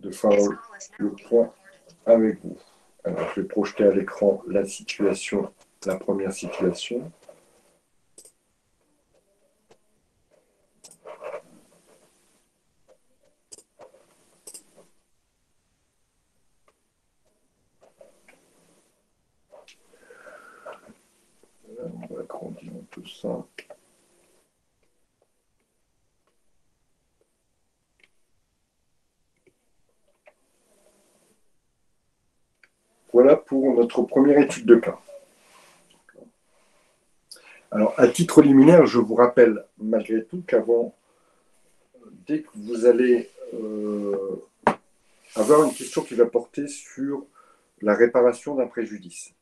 de faire le point avec vous. Alors, je vais projeter à l'écran la situation, la première situation. On va agrandir un peu ça. Voilà pour notre première étude de cas. Alors, à titre liminaire, je vous rappelle malgré tout qu'avant, dès que vous allez avoir une question qui va porter sur la réparation d'un préjudice,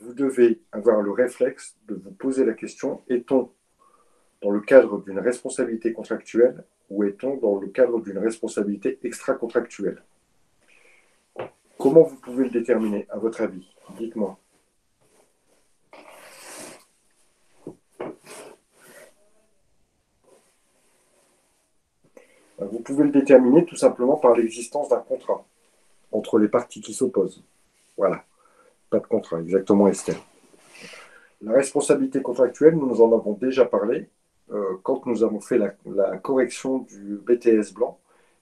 vous devez avoir le réflexe de vous poser la question, est-on dans le cadre d'une responsabilité contractuelle ou est-on dans le cadre d'une responsabilité extra-contractuelle? Comment vous pouvez le déterminer, à votre avis? Dites-moi. Vous pouvez le déterminer tout simplement par l'existence d'un contrat entre les parties qui s'opposent. Voilà, pas de contrat, exactement Estelle. La responsabilité contractuelle, nous en avons déjà parlé. Quand nous avons fait la correction du BTS blanc,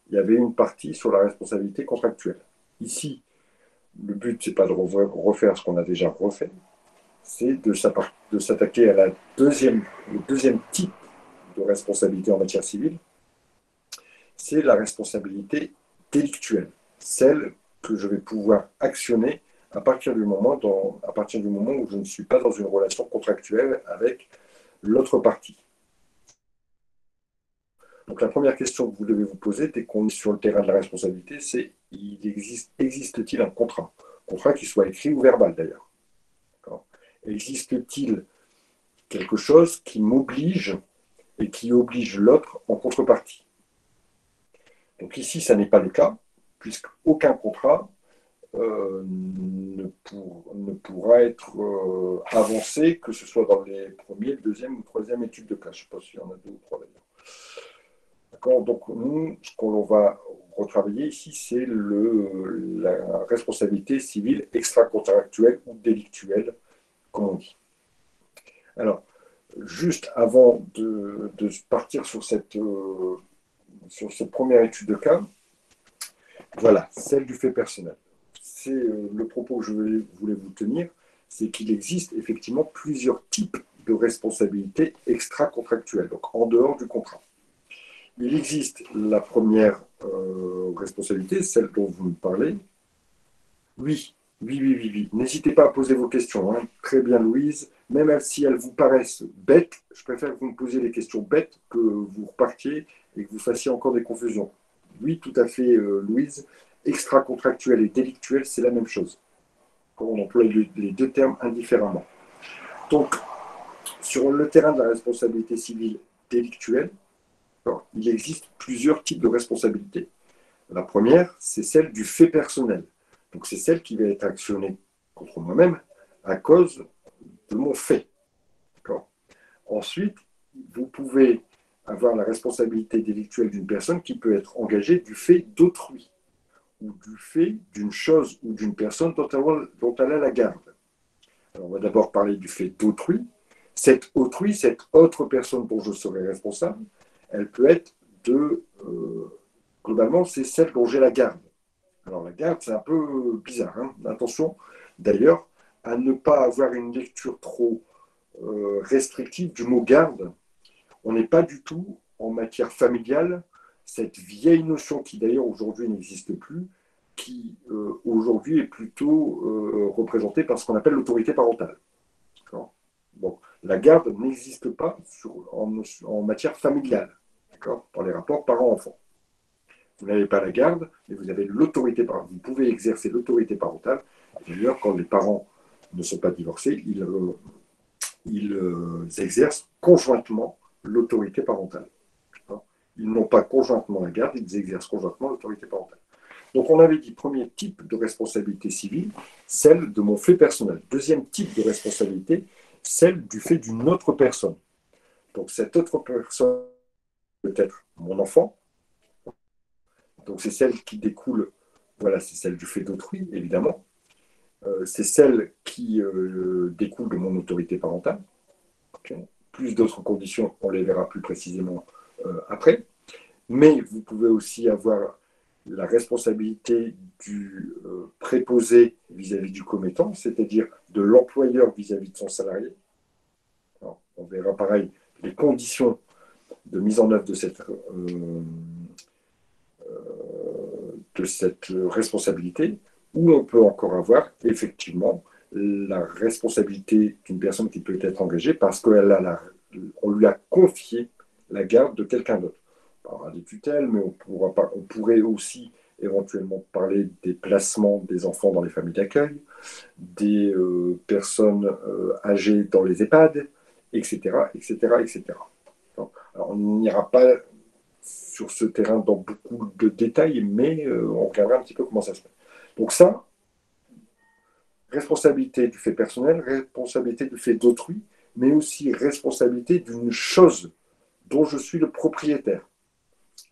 il y avait une partie sur la responsabilité contractuelle. Ici, le but, ce n'est pas de refaire ce qu'on a déjà refait, c'est de s'attaquer à le deuxième type de responsabilité en matière civile, c'est la responsabilité délictuelle, celle que je vais pouvoir actionner à partir du moment où je ne suis pas dans une relation contractuelle avec l'autre partie. Donc la première question que vous devez vous poser dès qu'on est sur le terrain de la responsabilité, c'est existe-t-il un contrat? Contrat qui soit écrit ou verbal d'ailleurs. Existe-t-il quelque chose qui m'oblige et qui oblige l'autre en contrepartie? Donc ici, ça n'est pas le cas, puisqu'aucun contrat ne pourra être avancé, que ce soit dans les premières, deuxième ou troisième études de cas. Je ne sais pas s'il y en a deux ou trois d'ailleurs. D'accord. Donc nous, ce qu'on va retravailler ici, c'est la responsabilité civile extra-contractuelle ou délictuelle, comme on dit. Alors, juste avant de partir sur cette première étude de cas, voilà, celle du fait personnel. C'est le propos que je voulais vous tenir, c'est qu'il existe effectivement plusieurs types de responsabilités extra-contractuelles, donc en dehors du contrat. Il existe la première responsabilité, celle dont vous me parlez. Oui, oui, oui, oui, oui. N'hésitez pas à poser vos questions. Hein. Très bien, Louise. Même si elles vous paraissent bêtes, je préfère que vous me posiez des questions bêtes que vous repartiez et que vous fassiez encore des confusions. Oui, tout à fait, Louise. Extra-contractuel et délictuel, c'est la même chose. On emploie les deux termes indifféremment. Donc, sur le terrain de la responsabilité civile délictuelle, il existe plusieurs types de responsabilités. La première, c'est celle du fait personnel. Donc, c'est celle qui va être actionnée contre moi-même à cause de mon fait. Ensuite, vous pouvez avoir la responsabilité délictuelle d'une personne qui peut être engagée du fait d'autrui ou du fait d'une chose ou d'une personne dont elle a la garde. Alors, on va d'abord parler du fait d'autrui. Cette autrui, cette autre personne dont je serai responsable, elle peut être globalement, c'est celle dont j'ai la garde. Alors la garde, c'est un peu bizarre. Hein. Attention, d'ailleurs, à ne pas avoir une lecture trop restrictive du mot garde. On n'est pas du tout en matière familiale, cette vieille notion qui d'ailleurs aujourd'hui n'existe plus, qui aujourd'hui est plutôt représentée par ce qu'on appelle l'autorité parentale. Bon, la garde n'existe pas en matière familiale, dans les rapports parents-enfants. Vous n'avez pas la garde, mais vous avez l'autorité parentale. Vous pouvez exercer l'autorité parentale. D'ailleurs, quand les parents ne sont pas divorcés, ils exercent conjointement l'autorité parentale. Ils n'ont pas conjointement la garde, ils exercent conjointement l'autorité parentale. Donc on avait dit, premier type de responsabilité civile, celle de mon fait personnel. Deuxième type de responsabilité, celle du fait d'une autre personne. Donc cette autre personne peut être mon enfant, Donc c'est celle qui découle, voilà, c'est celle du fait d'autrui, évidemment. C'est celle qui découle de mon autorité parentale. Okay. Plus d'autres conditions, on les verra plus précisément après. Mais vous pouvez aussi avoir la responsabilité du préposé vis-à-vis du commettant, c'est-à-dire de l'employeur vis-à-vis de son salarié. Alors, on verra pareil les conditions de mise en œuvre de cette responsabilité, où on peut encore avoir effectivement la responsabilité d'une personne qui peut être engagée parce qu'on lui a confié la garde de quelqu'un d'autre. On parlera des tutelles, mais on pourrait aussi éventuellement parler des placements des enfants dans les familles d'accueil, des personnes âgées dans les EHPAD, etc., etc., etc. Alors, on n'ira pas sur ce terrain dans beaucoup de détails, mais on regardera un petit peu comment ça se fait. Donc ça, responsabilité du fait personnel, responsabilité du fait d'autrui, mais aussi responsabilité d'une chose dont je suis le propriétaire.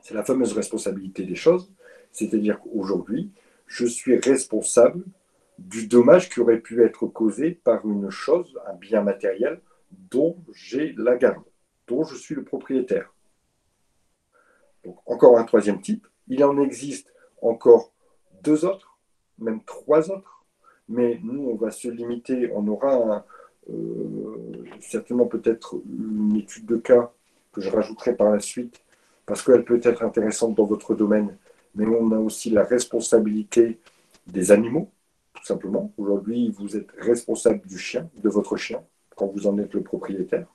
C'est la fameuse responsabilité des choses, c'est-à-dire qu'aujourd'hui, je suis responsable du dommage qui aurait pu être causé par une chose, un bien matériel, dont j'ai la garde, dont je suis le propriétaire. Donc, encore un troisième type. Il en existe encore deux autres, même trois autres, mais nous, on va se limiter, on aura certainement peut-être une étude de cas que je rajouterai par la suite, parce qu'elle peut être intéressante dans votre domaine, mais on a aussi la responsabilité des animaux, tout simplement. Aujourd'hui, vous êtes responsable du chien, de votre chien, quand vous en êtes le propriétaire.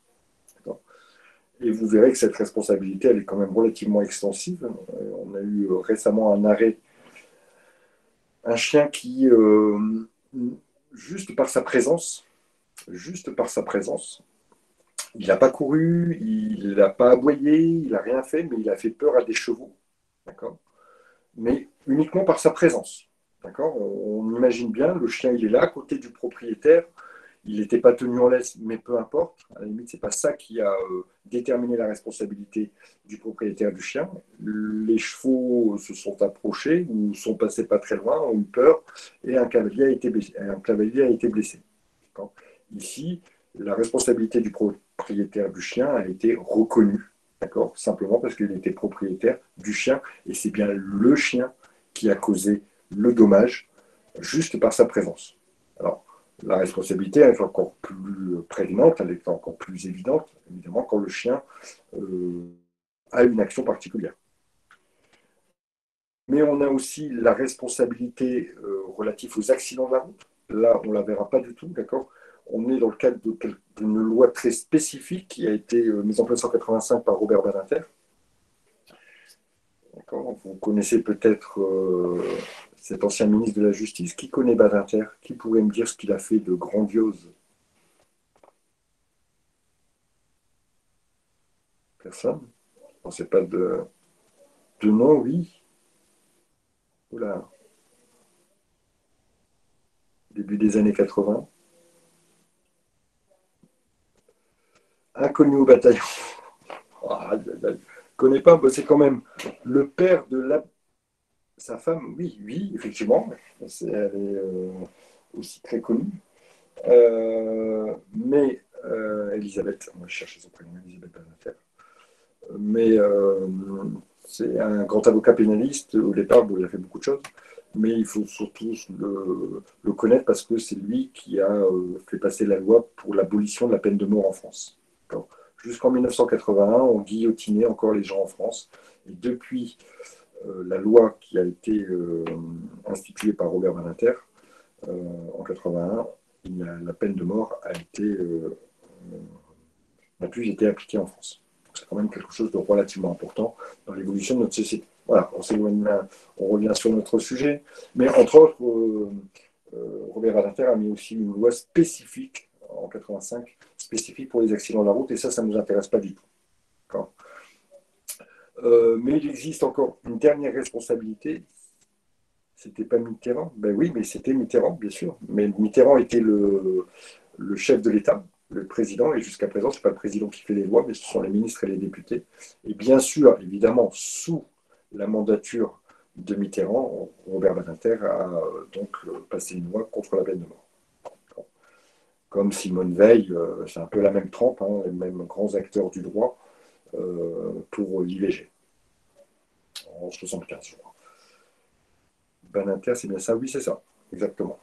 Et vous verrez que cette responsabilité, elle est quand même relativement extensive. On a eu récemment un arrêt, un chien qui, juste par sa présence, il n'a pas couru, il n'a pas aboyé, il n'a rien fait, mais il a fait peur à des chevaux, d'accord? Mais uniquement par sa présence, d'accord? On imagine bien, le chien, il est là, à côté du propriétaire, il n'était pas tenu en laisse, mais peu importe. À la limite, ce n'est pas ça qui a déterminé la responsabilité du propriétaire du chien. Les chevaux se sont approchés ou sont passés pas très loin, ont eu peur, et un cavalier a été blessé. Ici, la responsabilité du propriétaire du chien a été reconnue, d'accord, simplement parce qu'il était propriétaire du chien, et c'est bien le chien qui a causé le dommage juste par sa présence. Alors, la responsabilité est encore plus prégnante, elle est encore plus évidente, évidemment, quand le chien a une action particulière. Mais on a aussi la responsabilité relative aux accidents de la route. Là, on ne la verra pas du tout, d'accord? On est dans le cadre d'une loi très spécifique qui a été mise en place en 1985 par Robert Badinter. Vous connaissez peut-être cet ancien ministre de la Justice. Qui connaît Badinter? Qui pourrait me dire ce qu'il a fait de grandiose? Personne? Vous ne pensez pas de nom, oui? Oula. Début des années 80. Inconnu au bataillon. Ah, je ne connais pas, c'est quand même le père de sa femme. Oui, oui, effectivement. Elle est aussi très connue. Mais Elisabeth, moi je cherchais son prénom, Elisabeth Badinter. Mais c'est un grand avocat pénaliste. Au départ, bon, il a fait beaucoup de choses, mais il faut surtout le connaître parce que c'est lui qui a fait passer la loi pour l'abolition de la peine de mort en France. Jusqu'en 1981, on guillotinait encore les gens en France. Et depuis la loi qui a été instituée par Robert Badinter en 81, la peine de mort n'a plus été appliquée en France. C'est quand même quelque chose de relativement important dans l'évolution de notre société. Voilà, on revient sur notre sujet. Mais entre autres, Robert Badinter a mis aussi une loi spécifique en 85, spécifique pour les accidents de la route, et ça ne nous intéresse pas du tout. Mais il existe encore une dernière responsabilité. C'était pas Mitterrand? Ben oui, mais c'était Mitterrand, bien sûr. Mais Mitterrand était le chef de l'État, le président, et jusqu'à présent, ce n'est pas le président qui fait les lois, mais ce sont les ministres et les députés. Et bien sûr, évidemment, sous la mandature de Mitterrand, Robert Badinter a donc passé une loi contre la peine de mort. Comme Simone Veil, c'est un peu la même trempe, hein, les mêmes grands acteurs du droit pour l'IVG, en 1975, je crois. Badinter, c'est bien ça? Oui, c'est ça, exactement.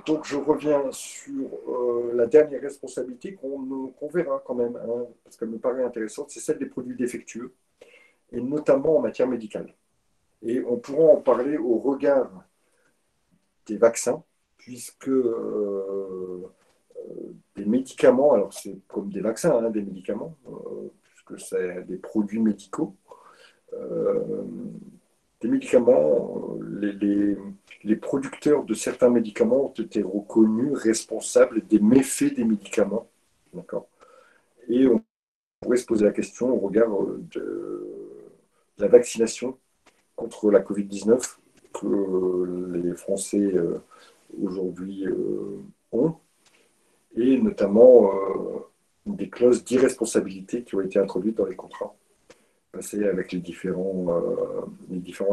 Donc je reviens sur la dernière responsabilité qu'on verra quand même, hein, parce qu'elle me paraît intéressante, c'est celle des produits défectueux, et notamment en matière médicale. Et on pourra en parler au regard des vaccins, puisque des médicaments, alors c'est comme des vaccins, hein, des médicaments, puisque c'est des produits médicaux, euh, des médicaments, les producteurs de certains médicaments ont été reconnus responsables des méfaits des médicaments. D'accord. Et on pourrait se poser la question au regard de la vaccination contre la Covid-19 que les Français aujourd'hui ont, et notamment des clauses d'irresponsabilité qui ont été introduites dans les contrats passés avec les différents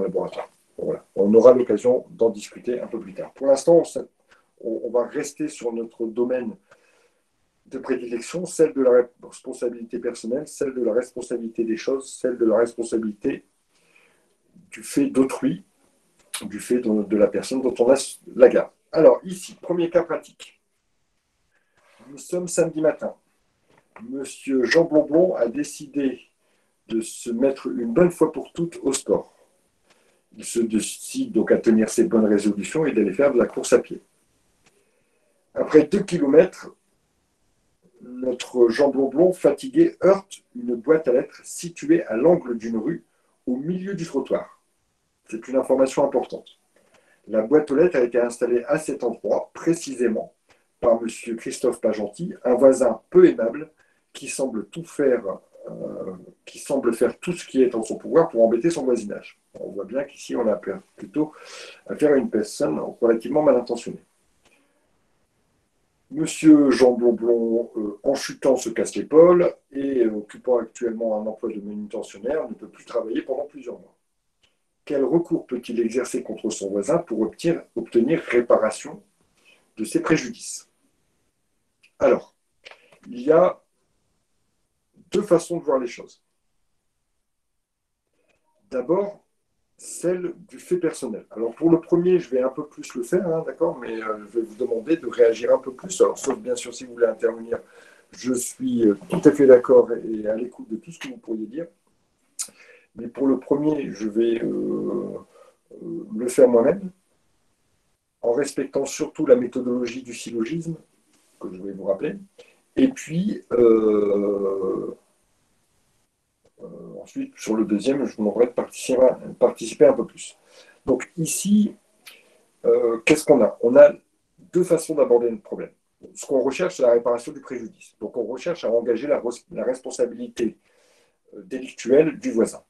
laboratoires. Voilà. On aura l'occasion d'en discuter un peu plus tard. Pour l'instant, on va rester sur notre domaine de prédilection, celle de la responsabilité personnelle, celle de la responsabilité des choses, celle de la responsabilité du fait d'autrui, du fait de la personne dont on a la garde. Alors, ici, premier cas pratique. Nous sommes samedi matin. Monsieur Jean Blonblon a décidé de se mettre une bonne fois pour toutes au sport. Il se décide donc à tenir ses bonnes résolutions et d'aller faire de la course à pied. Après 2 kilomètres, notre Jean Blonblon, fatigué, heurte une boîte à lettres située à l'angle d'une rue, au milieu du trottoir. C'est une information importante. La boîte aux lettres a été installée à cet endroit, précisément, par M. Christophe Pagenty, un voisin peu aimable qui semble faire tout ce qui est en son pouvoir pour embêter son voisinage. On voit bien qu'ici, on a plutôt affaire à une personne relativement mal intentionnée. Monsieur Jean Blonblon, en chutant, se casse l'épaule et occupant actuellement un emploi de manutentionnaire, ne peut plus travailler pendant plusieurs mois. Quel recours peut-il exercer contre son voisin pour obtenir réparation de ses préjudices? Alors, il y a 2 façons de voir les choses. D'abord, celle du fait personnel. Alors, pour le premier, je vais un peu plus le faire, hein, d'accord, mais je vais vous demander de réagir un peu plus. Alors, sauf bien sûr si vous voulez intervenir, je suis tout à fait d'accord et à l'écoute de tout ce que vous pourriez dire. Mais pour le premier, je vais le faire moi-même, en respectant surtout la méthodologie du syllogisme, que je vais vous rappeler. Et puis, ensuite, sur le deuxième, je vous demanderai de participer un peu plus. Donc ici, qu'est-ce qu'on a? On a 2 façons d'aborder le problème. Ce qu'on recherche, c'est la réparation du préjudice. Donc on recherche à engager la responsabilité délictuelle du voisin.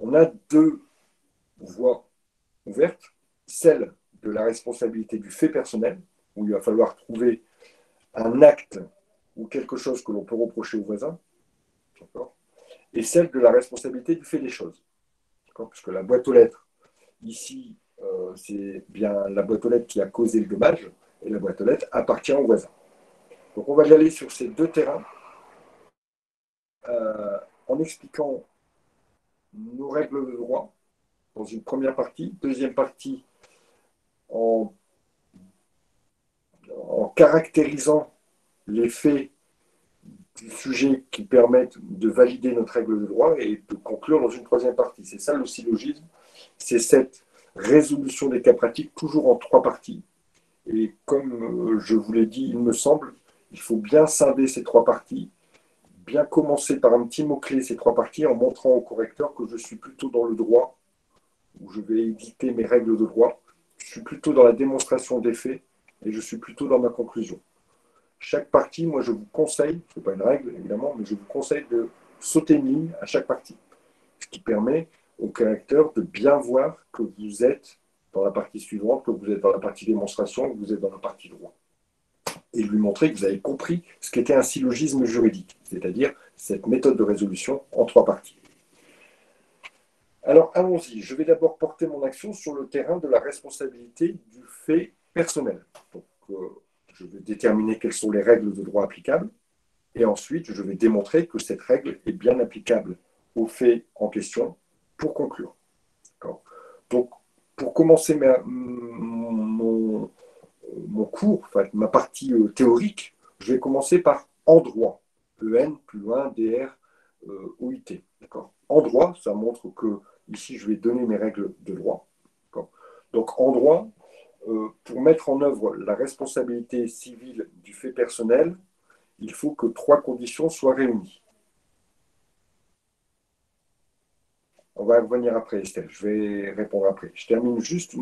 On a 2 voies ouvertes. Celle de la responsabilité du fait personnel, où il va falloir trouver un acte ou quelque chose que l'on peut reprocher au voisin, et celle de la responsabilité du fait des choses. Puisque la boîte aux lettres, ici, c'est bien la boîte aux lettres qui a causé le dommage, et la boîte aux lettres appartient au voisin. Donc on va y aller sur ces 2 terrains, en expliquant nos règles de droit dans une première partie, deuxième partie en caractérisant les faits du sujet qui permettent de valider notre règle de droit et de conclure dans une troisième partie. C'est ça le syllogisme, c'est cette résolution des cas pratiques toujours en 3 parties. Et comme je vous l'ai dit, il me semble, il faut bien scinder ces 3 parties, bien commencer par un petit mot-clé ces 3 parties en montrant au correcteur que je suis plutôt dans le droit, où je vais édicter mes règles de droit, je suis plutôt dans la démonstration des faits et je suis plutôt dans ma conclusion. Chaque partie, moi je vous conseille, ce n'est pas une règle évidemment, mais je vous conseille de sauter une ligne à chaque partie, ce qui permet au correcteur de bien voir que vous êtes dans la partie suivante, que vous êtes dans la partie démonstration, que vous êtes dans la partie droit. Et lui montrer que vous avez compris ce qu'était un syllogisme juridique, c'est-à-dire cette méthode de résolution en 3 parties. Alors, allons-y. Je vais d'abord porter mon action sur le terrain de la responsabilité du fait personnel. Donc, je vais déterminer quelles sont les règles de droit applicables et ensuite, je vais démontrer que cette règle est bien applicable au fait en question pour conclure. Donc, pour commencer mon cours, enfin, ma partie théorique, je vais commencer par en droit. EN, plus loin, DR, OIT. En droit, ça montre que ici, je vais donner mes règles de droit. Donc, en droit, pour mettre en œuvre la responsabilité civile du fait personnel, il faut que trois conditions soient réunies. On va revenir après, Estelle. Je vais répondre après. Je termine juste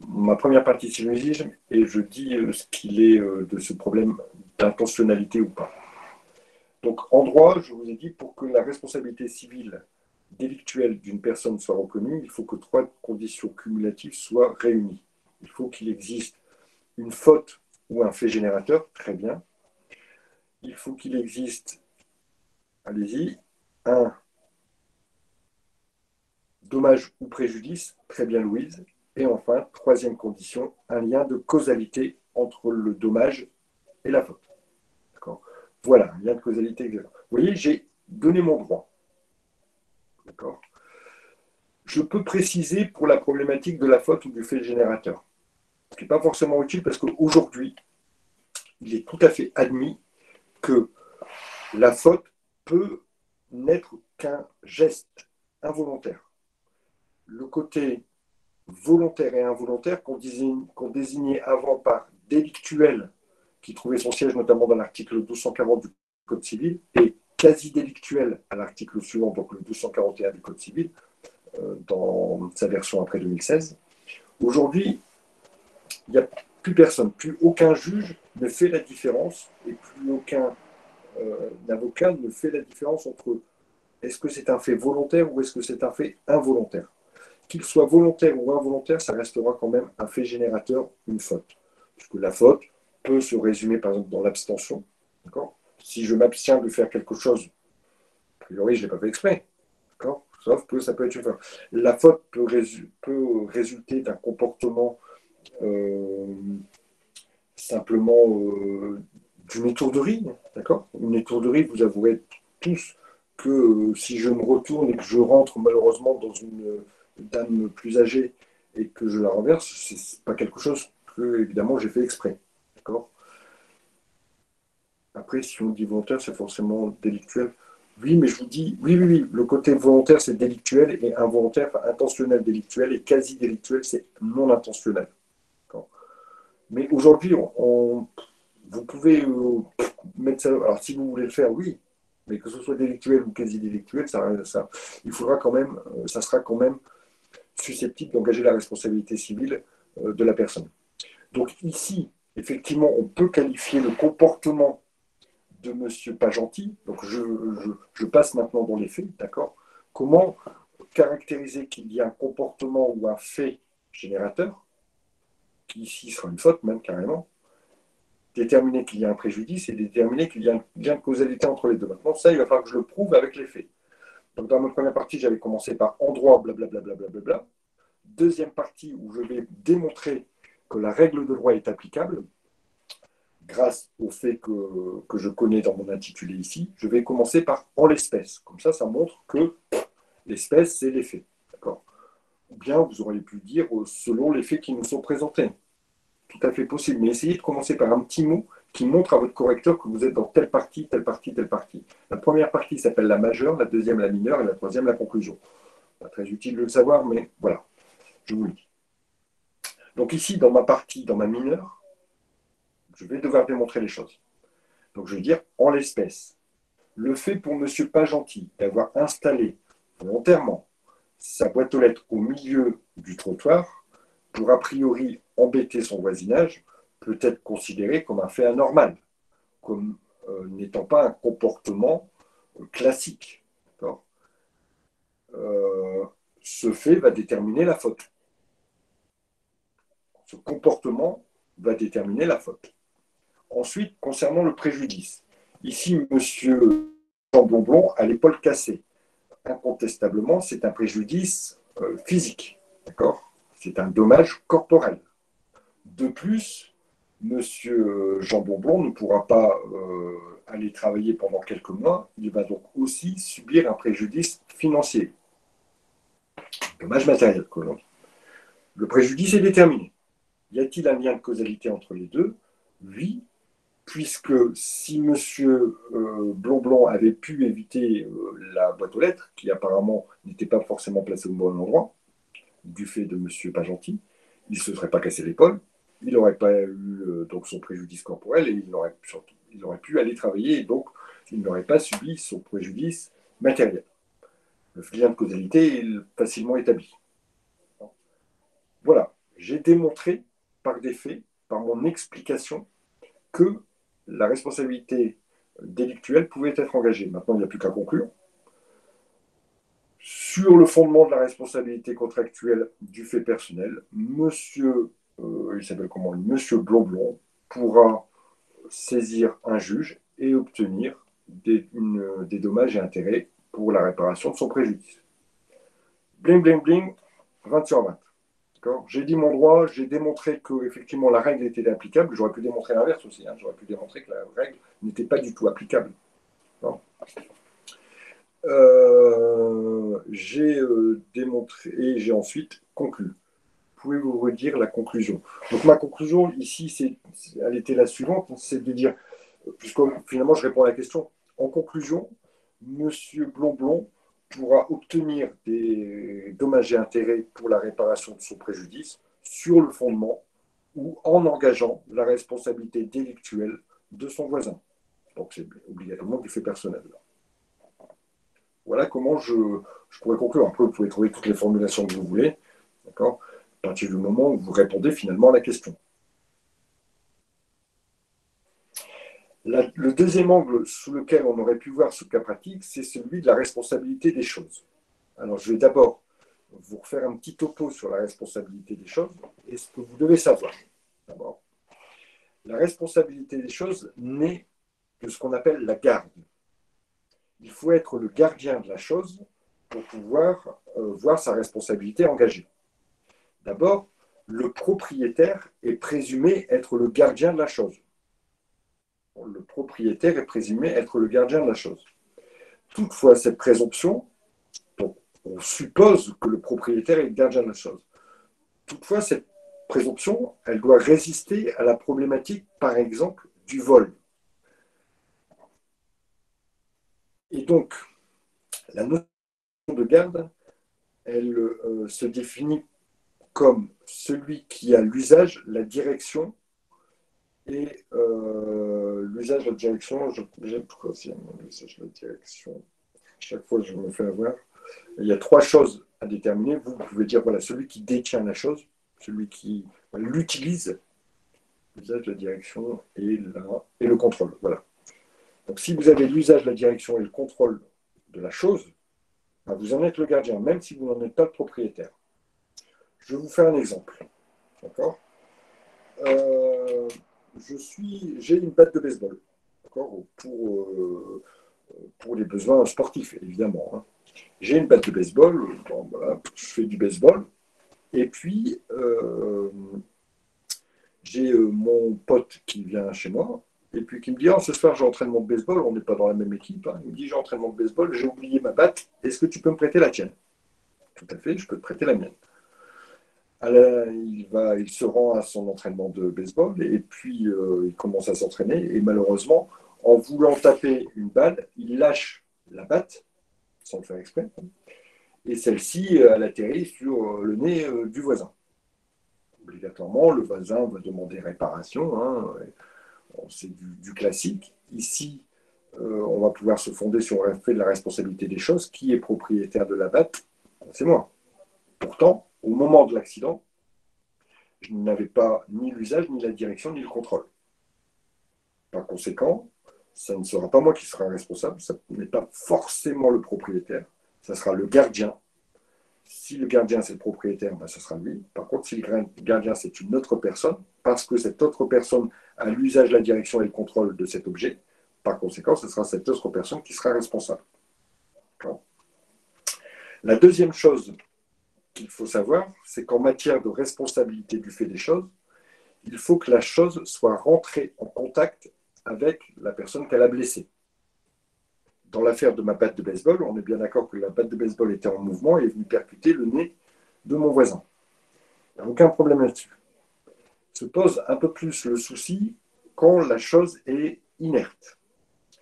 ma première partie syllogisme et je dis ce qu'il est de ce problème d'intentionnalité ou pas. Donc, en droit, je vous ai dit, pour que la responsabilité civile délictuelle d'une personne soit reconnue, il faut que trois conditions cumulatives soient réunies. Il faut qu'il existe une faute ou un fait générateur, très bien. Il faut qu'il existe, allez-y, un dommage ou préjudice, très bien Louise. Et enfin, troisième condition, un lien de causalité entre le dommage et la faute. D'accord. Voilà, un lien de causalité exact. Vous voyez, j'ai donné mon droit. D'accord. Je peux préciser pour la problématique de la faute ou du fait générateur. Ce qui n'est pas forcément utile parce qu'aujourd'hui, il est tout à fait admis que la faute peut n'être qu'un geste involontaire. Le côté volontaire et involontaire qu'on désignait avant par délictuel, qui trouvait son siège notamment dans l'article 1240 du Code civil, et quasi délictuel à l'article suivant, donc le 1241 du Code civil, dans sa version après 2016. Aujourd'hui, il n'y a plus personne, plus aucun juge ne fait la différence et plus aucun avocat ne fait la différence entre est-ce que c'est un fait volontaire ou est-ce que c'est un fait involontaire. Qu'il soit volontaire ou involontaire, ça restera quand même un fait générateur, une faute. Puisque la faute peut se résumer par exemple dans l'abstention. Si je m'abstiens de faire quelque chose, a priori je ne l'ai pas fait exprès. Sauf que ça peut être une faute. La faute peut résulter d'un comportement simplement d'une étourderie. D'accord. Une étourderie, vous avouerez tous que si je me retourne et que je rentre malheureusement dans une dame plus âgée et que je la renverse, c'est pas quelque chose que, évidemment, j'ai fait exprès. D'accord. Après, si on dit volontaire, c'est forcément délictuel. Oui, mais je vous dis, oui, oui, oui, le côté volontaire, c'est délictuel et involontaire, enfin, intentionnel délictuel et quasi délictuel, c'est non intentionnel. Mais aujourd'hui, vous pouvez mettre ça. Alors, si vous voulez le faire, oui, mais que ce soit délictuel ou quasi délictuel, il faudra quand même, ça sera quand même susceptible d'engager la responsabilité civile de la personne. Donc ici, effectivement, on peut qualifier le comportement de Monsieur Pas Gentil. Donc je passe maintenant dans les faits, d'accord. Comment caractériser qu'il y a un comportement ou un fait générateur, qui ici sera une faute même carrément, déterminer qu'il y a un préjudice et déterminer qu'il y a un lien de causalité entre les deux. Maintenant, ça, il va falloir que je le prouve avec les faits. Donc, dans ma première partie, j'avais commencé par en droit, blablabla. Bla. Deuxième partie où je vais démontrer que la règle de droit est applicable, grâce au fait que je connais dans mon intitulé ici, je vais commencer par en l'espèce. Comme ça montre que l'espèce, c'est les faits. D'accord. Ou bien vous auriez pu dire selon les faits qui nous sont présentés. Tout à fait possible. Mais essayez de commencer par un petit mot qui montre à votre correcteur que vous êtes dans telle partie, telle partie, telle partie. La première partie s'appelle la majeure, la deuxième la mineure et la troisième la conclusion. Pas très utile de le savoir, mais voilà, je vous le dis. Donc ici, dans ma partie, dans ma mineure, je vais devoir démontrer les choses. Donc je vais dire en l'espèce. Le fait pour Monsieur Pas Gentil d'avoir installé volontairement sa boîte aux lettres au milieu du trottoir pour a priori embêter son voisinage peut être considéré comme un fait anormal, comme n'étant pas un comportement classique. Ce fait va déterminer la faute. Ce comportement va déterminer la faute. Ensuite, concernant le préjudice. Ici, monsieur Jean Blonblon a l'épaule cassée. incontestablement, c'est un préjudice physique. D'accord? C'est un dommage corporel. De plus, Monsieur Jean Bonbon ne pourra pas aller travailler pendant quelques mois. Il va donc aussi subir un préjudice financier. Dommage matériel, que l'on dit. Le préjudice est déterminé. Y a-t-il un lien de causalité entre les deux? Oui, puisque si M. Blonblanc avait pu éviter la boîte aux lettres, qui apparemment n'était pas forcément placée au bon endroit, du fait de M. Pagentil, il ne se serait pas cassé l'épaule, il n'aurait pas eu donc son préjudice corporel et il aurait pu aller travailler et donc il n'aurait pas subi son préjudice matériel. Le lien de causalité est facilement établi. Voilà, j'ai démontré par des faits, par mon explication, que la responsabilité délictuelle pouvait être engagée. Maintenant, il n'y a plus qu'à conclure. Sur le fondement de la responsabilité contractuelle du fait personnel, il s'appelle comment, Monsieur Blonblon pourra saisir un juge et obtenir des dommages et intérêts pour la réparation de son préjudice. Bling, bling, bling, 20 sur 20. J'ai dit mon droit, j'ai démontré que effectivement la règle était applicable. J'aurais pu démontrer l'inverse aussi. J'aurais pu démontrer que la règle n'était pas du tout applicable. J'ai démontré et j'ai ensuite conclu. Pouvez-vous redire la conclusion? Donc ma conclusion ici, elle était la suivante, c'est de dire, puisque finalement je réponds à la question, en conclusion, Monsieur Blonblon pourra obtenir des dommages et intérêts pour la réparation de son préjudice sur le fondement ou en engageant la responsabilité délictuelle de son voisin. Donc c'est obligatoirement du fait personnel. Voilà comment je pourrais conclure. Après, vous pouvez trouver toutes les formulations que vous voulez, d'accord, à partir du moment où vous répondez finalement à la question. Le deuxième angle sous lequel on aurait pu voir ce cas pratique, c'est celui de la responsabilité des choses. Alors, je vais d'abord vous refaire un petit topo sur la responsabilité des choses et ce que vous devez savoir. D'abord, la responsabilité des choses naît de ce qu'on appelle la garde. Il faut être le gardien de la chose pour pouvoir voir sa responsabilité engagée. D'abord, le propriétaire est présumé être le gardien de la chose. Le propriétaire est présumé être le gardien de la chose. Toutefois, cette présomption, donc, on suppose que le propriétaire est le gardien de la chose. Toutefois, cette présomption, elle doit résister à la problématique, par exemple, du vol. Et donc, la notion de garde, elle se définit comme celui qui a l'usage, la direction et l'usage, la direction, j'ai le troisième, l'usage, la direction. Chaque fois, je me fais avoir. Il y a trois choses à déterminer. Vous pouvez dire, voilà, celui qui détient la chose, celui qui l'utilise, l'usage, la direction et le contrôle. Voilà. Donc, si vous avez l'usage, la direction et le contrôle de la chose, vous en êtes le gardien, même si vous n'en êtes pas le propriétaire. Je vais vous faire un exemple. D'accord? J'ai une batte de baseball, d'accord, pour les besoins sportifs, évidemment. Hein. J'ai une batte de baseball, bon, voilà, je fais du baseball, et puis j'ai mon pote qui vient chez moi, et puis qui me dit, oh, ce soir j'ai entraînement de baseball, on n'est pas dans la même équipe, hein. Il me dit, j'ai entraînement de baseball, j'ai oublié ma batte, est-ce que tu peux me prêter la tienne? Tout à fait, je peux te prêter la mienne. Alors, il se rend à son entraînement de baseball et puis il commence à s'entraîner et malheureusement, en voulant taper une balle, il lâche la batte, sans le faire exprès, et celle-ci, elle atterrit sur le nez du voisin. Obligatoirement, le voisin va demander réparation, hein, c'est du classique. Ici, on va pouvoir se fonder sur le fait de la responsabilité des choses. Qui est propriétaire de la batte? C'est moi. Pourtant, au moment de l'accident, je n'avais pas ni l'usage, ni la direction, ni le contrôle. Par conséquent, ça ne sera pas moi qui sera responsable, ça n'est pas forcément le propriétaire, ça sera le gardien. Si le gardien c'est le propriétaire, ça sera lui. Par contre, si le gardien c'est une autre personne, parce que cette autre personne a l'usage, la direction et le contrôle de cet objet, par conséquent, ce sera cette autre personne qui sera responsable. La deuxième chose qu'il faut savoir, c'est qu'en matière de responsabilité du fait des choses, il faut que la chose soit rentrée en contact avec la personne qu'elle a blessée. Dans l'affaire de ma batte de baseball, on est bien d'accord que la batte de baseball était en mouvement et est venue percuter le nez de mon voisin. Il n'y a aucun problème là-dessus. Se pose un peu plus le souci quand la chose est inerte,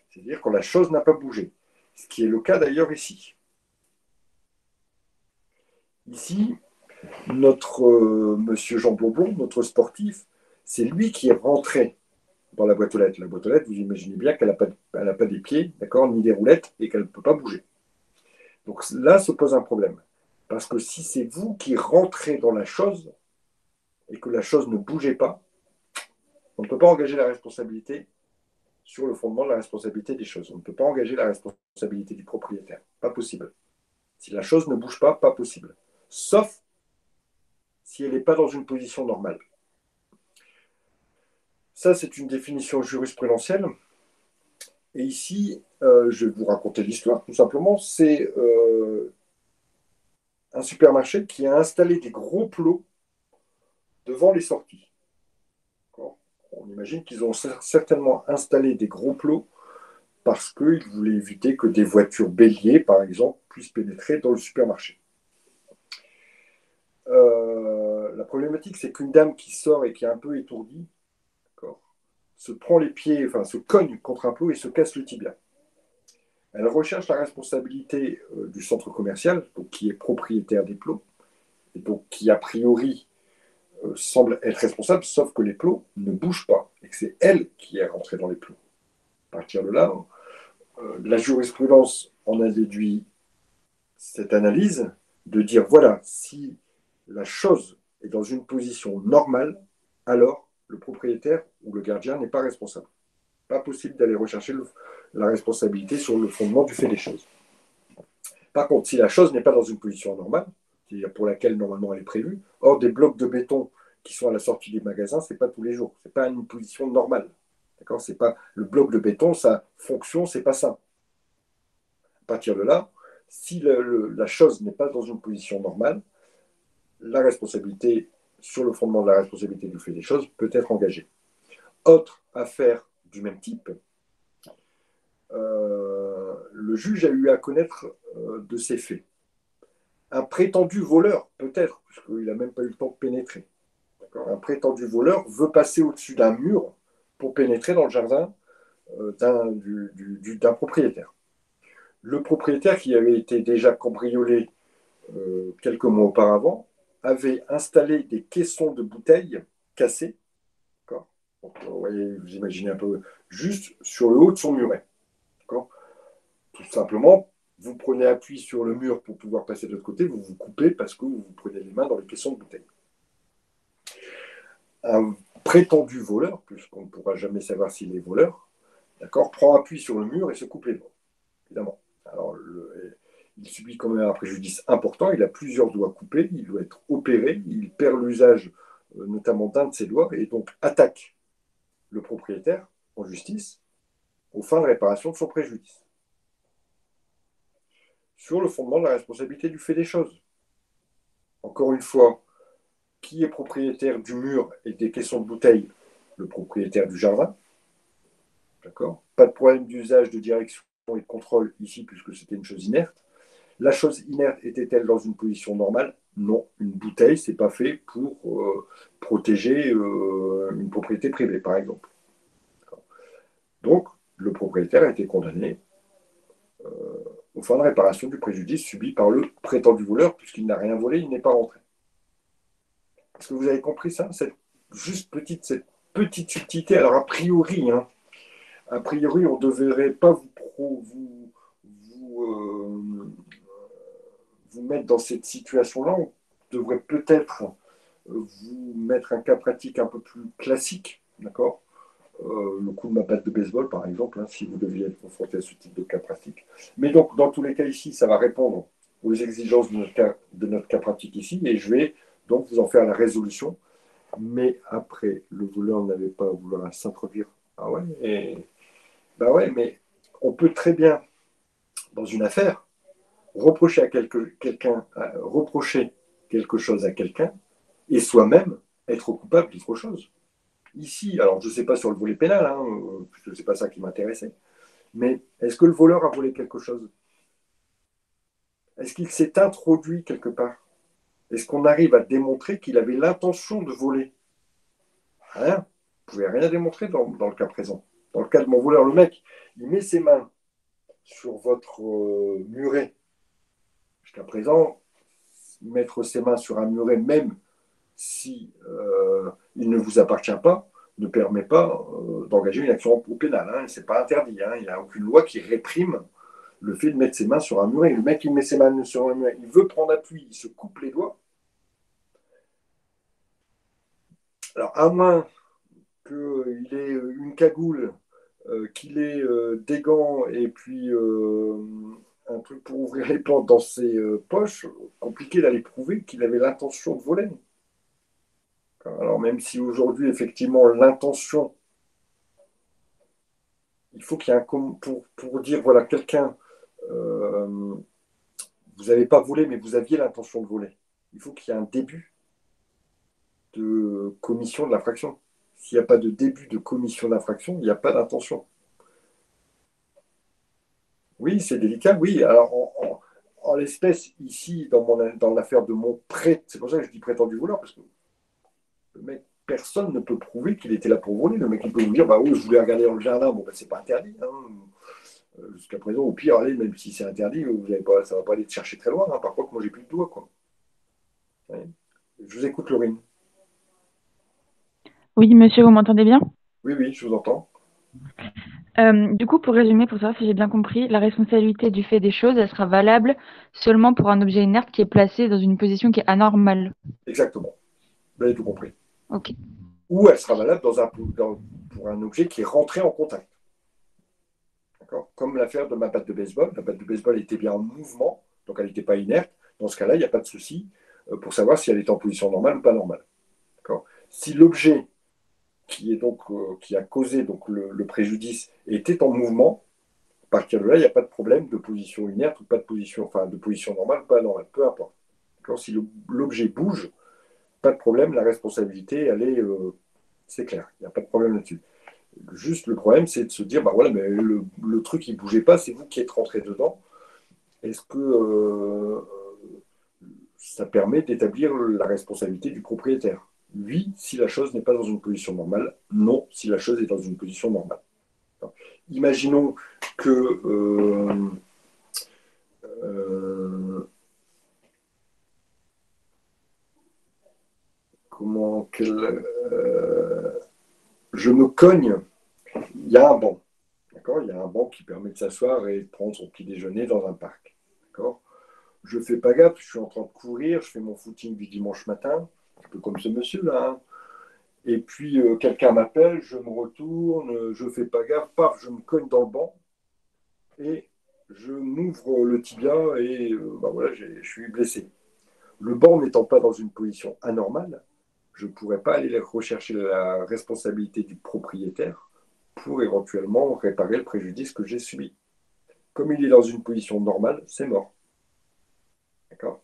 c'est-à-dire quand la chose n'a pas bougé, ce qui est le cas d'ailleurs ici. Ici, notre monsieur Jean Blonblon, notre sportif, c'est lui qui est rentré dans la boîte aux lettres. La boîte aux lettres, vous imaginez bien qu'elle n'a pas des pieds, d'accord, ni des roulettes, et qu'elle ne peut pas bouger. Donc là se pose un problème. Parce que si c'est vous qui rentrez dans la chose et que la chose ne bougeait pas, on ne peut pas engager la responsabilité sur le fondement de la responsabilité des choses. On ne peut pas engager la responsabilité du propriétaire. Pas possible. Si la chose ne bouge pas, pas possible. Sauf si elle n'est pas dans une position normale. Ça, c'est une définition jurisprudentielle. Et ici, je vais vous raconter l'histoire, tout simplement. C'est un supermarché qui a installé des gros plots devant les sorties. On imagine qu'ils ont certainement installé des gros plots parce qu'ils voulaient éviter que des voitures béliers, par exemple, puissent pénétrer dans le supermarché. La problématique, c'est qu'une dame qui sort et qui est un peu étourdie, se prend les pieds, enfin se cogne contre un plot et se casse le tibia. Elle recherche la responsabilité du centre commercial, donc qui est propriétaire des plots, et donc qui a priori semble être responsable, sauf que les plots ne bougent pas, et que c'est elle qui est rentrée dans les plots. À partir de là, la jurisprudence en a déduit cette analyse de dire, voilà, si la chose est dans une position normale, alors le propriétaire ou le gardien n'est pas responsable. Pas possible d'aller rechercher la responsabilité sur le fondement du fait des choses. Par contre, si la chose n'est pas dans une position normale, c'est-à-dire pour laquelle normalement elle est prévue, or des blocs de béton qui sont à la sortie des magasins, c'est pas tous les jours, c'est pas une position normale. D'accord, c'est pas le bloc de béton, sa fonction, c'est pas ça. À partir de là, si la chose n'est pas dans une position normale, la responsabilité, sur le fondement de la responsabilité du fait des choses, peut être engagée. Autre affaire du même type, le juge a eu à connaître de ces faits. Un prétendu voleur, peut-être, puisqu'il n'a même pas eu le temps de pénétrer. Un prétendu voleur veut passer au-dessus d'un mur pour pénétrer dans le jardin d'un propriétaire. Le propriétaire, qui avait été déjà cambriolé quelques mois auparavant, avait installé des caissons de bouteilles cassés. Donc, vous voyez, vous imaginez un peu, juste sur le haut de son muret. Tout simplement, vous prenez appui sur le mur pour pouvoir passer de l'autre côté, vous vous coupez parce que vous prenez les mains dans les caissons de bouteilles. Un prétendu voleur, puisqu'on ne pourra jamais savoir s'il est voleur, prend appui sur le mur et se coupe les doigts, évidemment. Alors, il subit quand même un préjudice important, il a plusieurs doigts coupés, il doit être opéré, il perd l'usage notamment d'un de ses doigts, et donc attaque le propriétaire en justice aux fins de réparation de son préjudice. Sur le fondement de la responsabilité du fait des choses. Encore une fois, qui est propriétaire du mur et des caissons de bouteilles? Le propriétaire du jardin. D'accord. Pas de problème d'usage, de direction et de contrôle ici, puisque c'était une chose inerte. La chose inerte était-elle dans une position normale? Non. Une bouteille, c'est pas fait pour protéger une propriété privée, par exemple. Donc, le propriétaire a été condamné aux fins de réparation du préjudice subi par le prétendu voleur, puisqu'il n'a rien volé, il n'est pas rentré. Est-ce que vous avez compris ça, cette petite subtilité? Alors, a priori, on ne devrait pas vous mettre dans cette situation-là. On devrait peut-être vous mettre un cas pratique un peu plus classique, d'accord? Le coup de ma batte de baseball, par exemple, si vous deviez être confronté à ce type de cas pratique. Mais donc, dans tous les cas ici, ça va répondre aux exigences de notre cas pratique ici, et je vais donc vous en faire la résolution. Mais après, le voleur n'avait pas à vouloir s'introduire. Ah ouais, bah ouais, mais on peut très bien, dans une affaire, reprocher quelque chose à quelqu'un et soi-même être coupable d'autre chose. Ici, alors je ne sais pas sur le volet pénal, hein, parce que ce n'est pas ça qui m'intéressait, mais est-ce que le voleur a volé quelque chose? Est-ce qu'il s'est introduit quelque part? Est-ce qu'on arrive à démontrer qu'il avait l'intention de voler? Rien. Vous ne pouvez rien démontrer dans le cas présent. Dans le cas de mon voleur, le mec, il met ses mains sur votre muret. Jusqu'à présent, mettre ses mains sur un muret, même si il ne vous appartient pas, ne permet pas d'engager une action au pénal. Hein. Ce n'est pas interdit. Hein. Il n'y a aucune loi qui réprime le fait de mettre ses mains sur un muret. Le mec, il met ses mains sur un muret, il veut prendre appui, il se coupe les doigts. Alors, à moins qu'il ait une cagoule, qu'il ait des gants et puis un truc pour ouvrir les portes dans ses poches, compliqué d'aller prouver qu'il avait l'intention de voler. Alors même si aujourd'hui, effectivement, l'intention, il faut qu'il y ait un... Pour dire, voilà, quelqu'un, euh, vous n'avez pas volé, mais vous aviez l'intention de voler. Il faut qu'il y ait un début de commission de l'infraction. S'il n'y a pas de début de commission d'infraction, il n'y a pas d'intention. Oui, c'est délicat, oui. Alors, en l'espèce, ici, dans l'affaire de mon prêt, c'est pour ça que je dis prétendu voleur, parce que le mec, personne ne peut prouver qu'il était là pour voler. Le mec, il peut vous dire, bah oui, je voulais regarder dans le jardin, bon, bah, c'est pas interdit. Hein. Jusqu'à présent, au pire, allez, même si c'est interdit, ça ne va pas aller te chercher très loin. Hein. Par contre, moi, j'ai plus de doigts, quoi. Ouais. Je vous écoute, Laurine. Oui, monsieur, vous m'entendez bien? Oui, oui, je vous entends. Du coup, pour résumer, pour savoir si j'ai bien compris, la responsabilité du fait des choses, elle sera valable seulement pour un objet inerte qui est placé dans une position qui est anormale. Exactement. Vous avez tout compris. Ok. Ou elle sera valable pour un objet qui est rentré en contact. Comme l'affaire de ma batte de baseball. La batte de baseball était bien en mouvement, donc elle n'était pas inerte. Dans ce cas-là, il n'y a pas de souci pour savoir si elle est en position normale ou pas normale. Si l'objet qui a causé donc, le préjudice était en mouvement, à partir de là, il n'y a pas de problème de position inerte ou pas de position, enfin de position normale ou pas normale, peu importe. Si l'objet bouge, pas de problème, la responsabilité, c'est clair, il n'y a pas de problème là-dessus. Juste le problème, c'est de se dire, bah voilà, mais le truc, il ne bougeait pas, c'est vous qui êtes rentré dedans. Est-ce que ça permet d'établir la responsabilité du propriétaire? Oui, si la chose n'est pas dans une position normale. Non, si la chose est dans une position normale. Imaginons que euh, comment je me cogne, il y a un banc. D'accord. Il y a un banc qui permet de s'asseoir et de prendre son petit déjeuner dans un parc. D'accord. Je ne fais pas gaffe, je suis en train de courir, je fais mon footing du dimanche matin, un peu comme ce monsieur-là. Hein. Et puis quelqu'un m'appelle, je me retourne, je ne fais pas gaffe, paf, je me cogne dans le banc et je m'ouvre le tibia et bah voilà, je suis blessé. Le banc n'étant pas dans une position anormale, je ne pourrais pas aller rechercher la responsabilité du propriétaire pour éventuellement réparer le préjudice que j'ai subi. Comme il est dans une position normale, c'est mort. D'accord.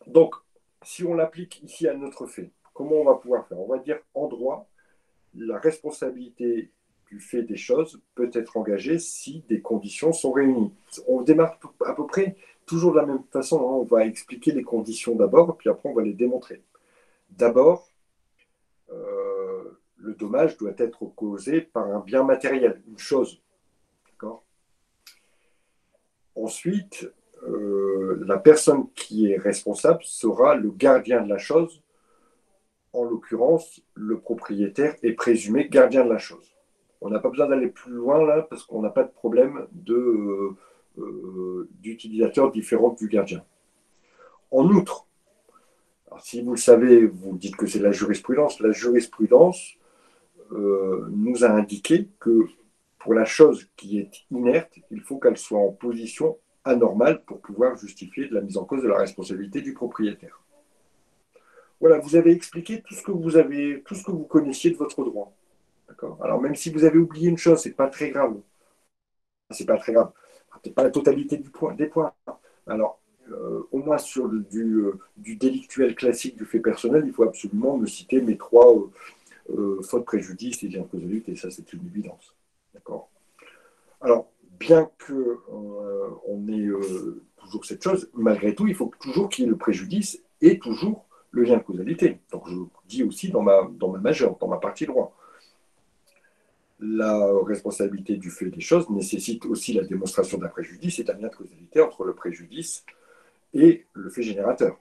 Donc, si on l'applique ici à notre fait, comment on va pouvoir faire? On va dire en droit, la responsabilité du fait des choses peut être engagée si des conditions sont réunies. On démarre à peu près toujours de la même façon. Hein. On va expliquer les conditions d'abord, puis après on va les démontrer. D'abord, le dommage doit être causé par un bien matériel, une chose. D'accord. Ensuite, la personne qui est responsable sera le gardien de la chose. En l'occurrence, le propriétaire est présumé gardien de la chose. On n'a pas besoin d'aller plus loin là parce qu'on n'a pas de problème d'utilisateurs différents du gardien. En outre, alors si vous le savez, vous dites que c'est la jurisprudence. La jurisprudence nous a indiqué que pour la chose qui est inerte, il faut qu'elle soit en position anormale pour pouvoir justifier de la mise en cause de la responsabilité du propriétaire. Voilà, vous avez expliqué tout ce que vous connaissiez de votre droit. D'accord. Alors même si vous avez oublié une chose, c'est pas très grave. C'est pas très grave. peut-être pas la totalité des points. Alors, au moins sur du délictuel classique du fait personnel, il faut absolument me citer mes trois fautes, préjudices et liens de causalité, et ça, c'est une évidence. D'accord. Alors, bien que on ait toujours cette chose, malgré tout, il faut toujours qu'il y ait le préjudice et toujours le lien de causalité. Donc, je dis aussi dans ma majeure, dans ma partie droit. La responsabilité du fait des choses nécessite aussi la démonstration d'un préjudice et d'un lien de causalité entre le préjudice et le fait générateur.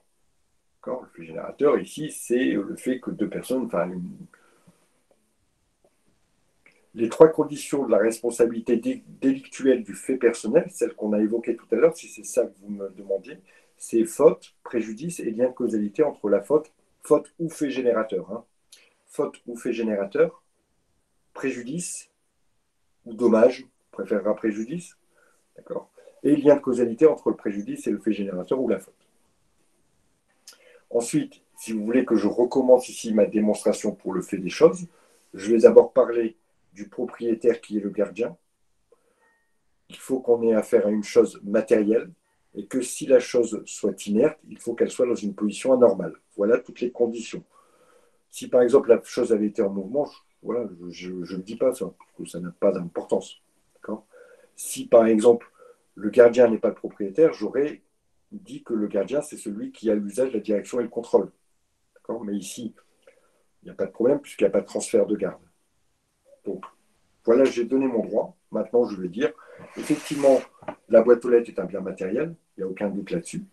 Le fait générateur, ici, c'est le fait que deux personnes, enfin, les trois conditions de la responsabilité délictuelle du fait personnel, celles qu'on a évoquées tout à l'heure, si c'est ça que vous me demandiez, c'est faute, préjudice et lien de causalité entre la faute ou fait générateur. Hein. Faute ou fait générateur, préjudice ou dommage, on préférera préjudice, d'accord. Et lien de causalité entre le préjudice et le fait générateur ou la faute. Ensuite, si vous voulez que je recommence ici ma démonstration pour le fait des choses, je vais d'abord parler du propriétaire qui est le gardien. Il faut qu'on ait affaire à une chose matérielle et que si la chose soit inerte, il faut qu'elle soit dans une position anormale. Voilà toutes les conditions. Si par exemple la chose avait été en mouvement, voilà, je ne dis pas ça, parce que ça n'a pas d'importance. Si par exemple le gardien n'est pas le propriétaire, j'aurais dit que le gardien, c'est celui qui a l'usage, la direction et le contrôle. Mais ici, il n'y a pas de problème puisqu'il n'y a pas de transfert de garde. Donc, voilà, j'ai donné mon droit. Maintenant, je vais dire, effectivement, la boîte aux lettres est un bien matériel, il n'y a aucun doute là-dessus.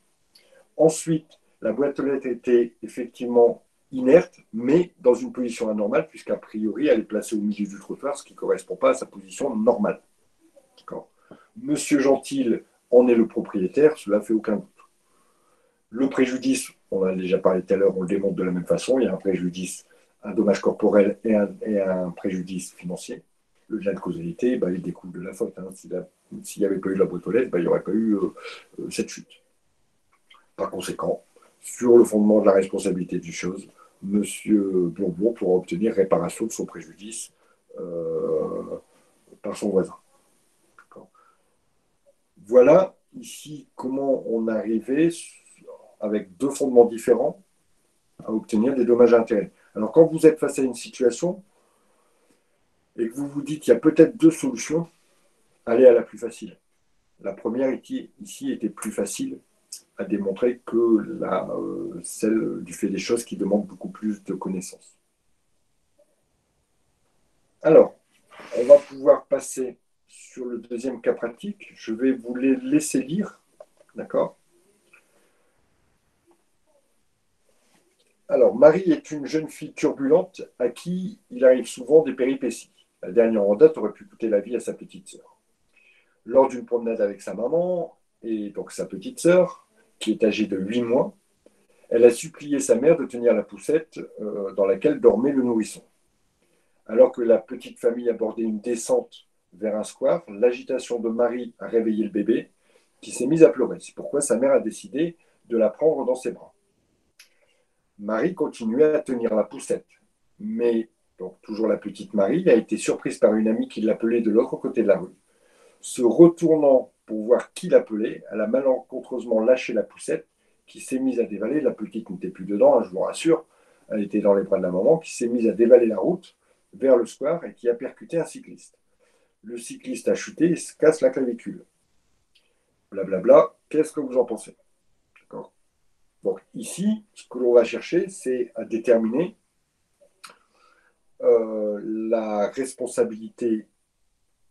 Ensuite, la boîte aux lettres était effectivement inerte, mais dans une position anormale, puisqu'a priori, elle est placée au milieu du trottoir, ce qui ne correspond pas à sa position normale. Monsieur Gentil en est le propriétaire, cela ne fait aucun doute. Le préjudice, on en a déjà parlé tout à l'heure, on le démontre de la même façon. Il y a un préjudice, un dommage corporel et un préjudice financier. Le lien de causalité, il découle de la faute. Hein. S'il n'y avait pas eu la boîte aux lettres, il n'y aurait pas eu cette chute. Par conséquent, sur le fondement de la responsabilité du chose, M. Bourbon pourra obtenir réparation de son préjudice par son voisin. Voilà ici comment on arrivait avec deux fondements différents à obtenir des dommages à intérêts. Alors quand vous êtes face à une situation et que vous vous dites qu'il y a peut-être deux solutions, allez à la plus facile. La première ici était plus facile à démontrer que celle du fait des choses qui demande beaucoup plus de connaissances. Alors, on va pouvoir passer sur le deuxième cas pratique. Je vais vous les laisser lire, d'accord ? Alors, Marie est une jeune fille turbulente à qui il arrive souvent des péripéties. La dernière en date aurait pu coûter la vie à sa petite sœur. Lors d'une promenade avec sa maman et donc sa petite sœur, qui est âgée de 8 mois, elle a supplié sa mère de tenir la poussette dans laquelle dormait le nourrisson. Alors que la petite famille abordait une descente vers un square, l'agitation de Marie a réveillé le bébé, qui s'est mis à pleurer. C'est pourquoi sa mère a décidé de la prendre dans ses bras. Marie continuait à tenir la poussette, mais donc toujours la petite Marie a été surprise par une amie qui l'appelait de l'autre côté de la rue. Se retournant pour voir qui l'appelait, elle a malencontreusement lâché la poussette qui s'est mise à dévaler. La petite n'était plus dedans, hein, je vous rassure, elle était dans les bras de la maman, qui s'est mise à dévaler la route vers le square et qui a percuté un cycliste. Le cycliste a chuté et se casse la clavicule. Blablabla, qu'est-ce que vous en pensez? D'accord. Donc ici, ce que l'on va chercher, c'est à déterminer la responsabilité